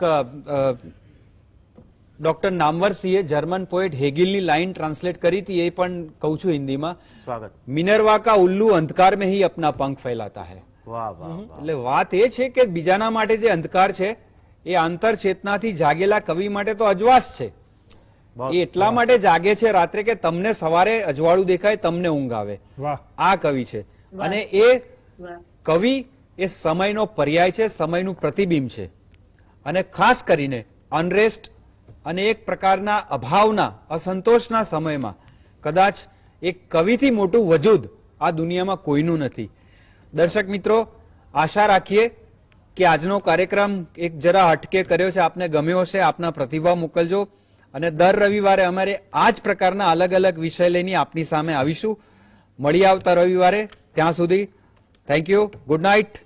ડોક્ટર નામવરસિંહે જર્મન પોએટ હેગિલની લાઈન ટ્રાન્સલેટ કરી હતી, એ પણ કહું છું હિન્દીમાં. સ્વાગત. મિનર્વા કા ઉલ્લू અંધકાર में ही अपना पंख फैलाता है. વાહ વાહ વાહ. એટલે વાત એ છે કે બીજાના માટે જે અંધકાર છે એ આંતર ચેતનાથી જાગેલા કવિ માટે તો અજવાસ છે. એ એટલા માટે જાગે છે રાત્રે કે તમને સવારે અજવાળું દેખાય, તમને ઊંઘ આવે. વાહ. આ કવિ છે. અને એ વાહ. કવિ એ સમયનો પર્યાય છે, સમયનું પ્રતિબિંબ છે. અને ખાસ કરીને અનરેસ્ટ અને એક પ્રકારના અભાવના, અસંતોષના સમયમાં કદાચ એક કવિથી મોટું વજૂદ આ દુનિયામાં કોઈનું નથી. દર્શક મિત્રો, આશા રાખીએ કે આજનો કાર્યક્રમ એક જરા હટકે કર્યો છે, આપને ગમ્યો હશે. આપના પ્રતિભાવ મોકલજો અને દર રવિવારે અમારે આ જ પ્રકારના અલગ અલગ વિષય લઈને આપની સામે આવીશું. મળી આવતા રવિવારે. ત્યાં સુધી થેન્ક યુ. Good night.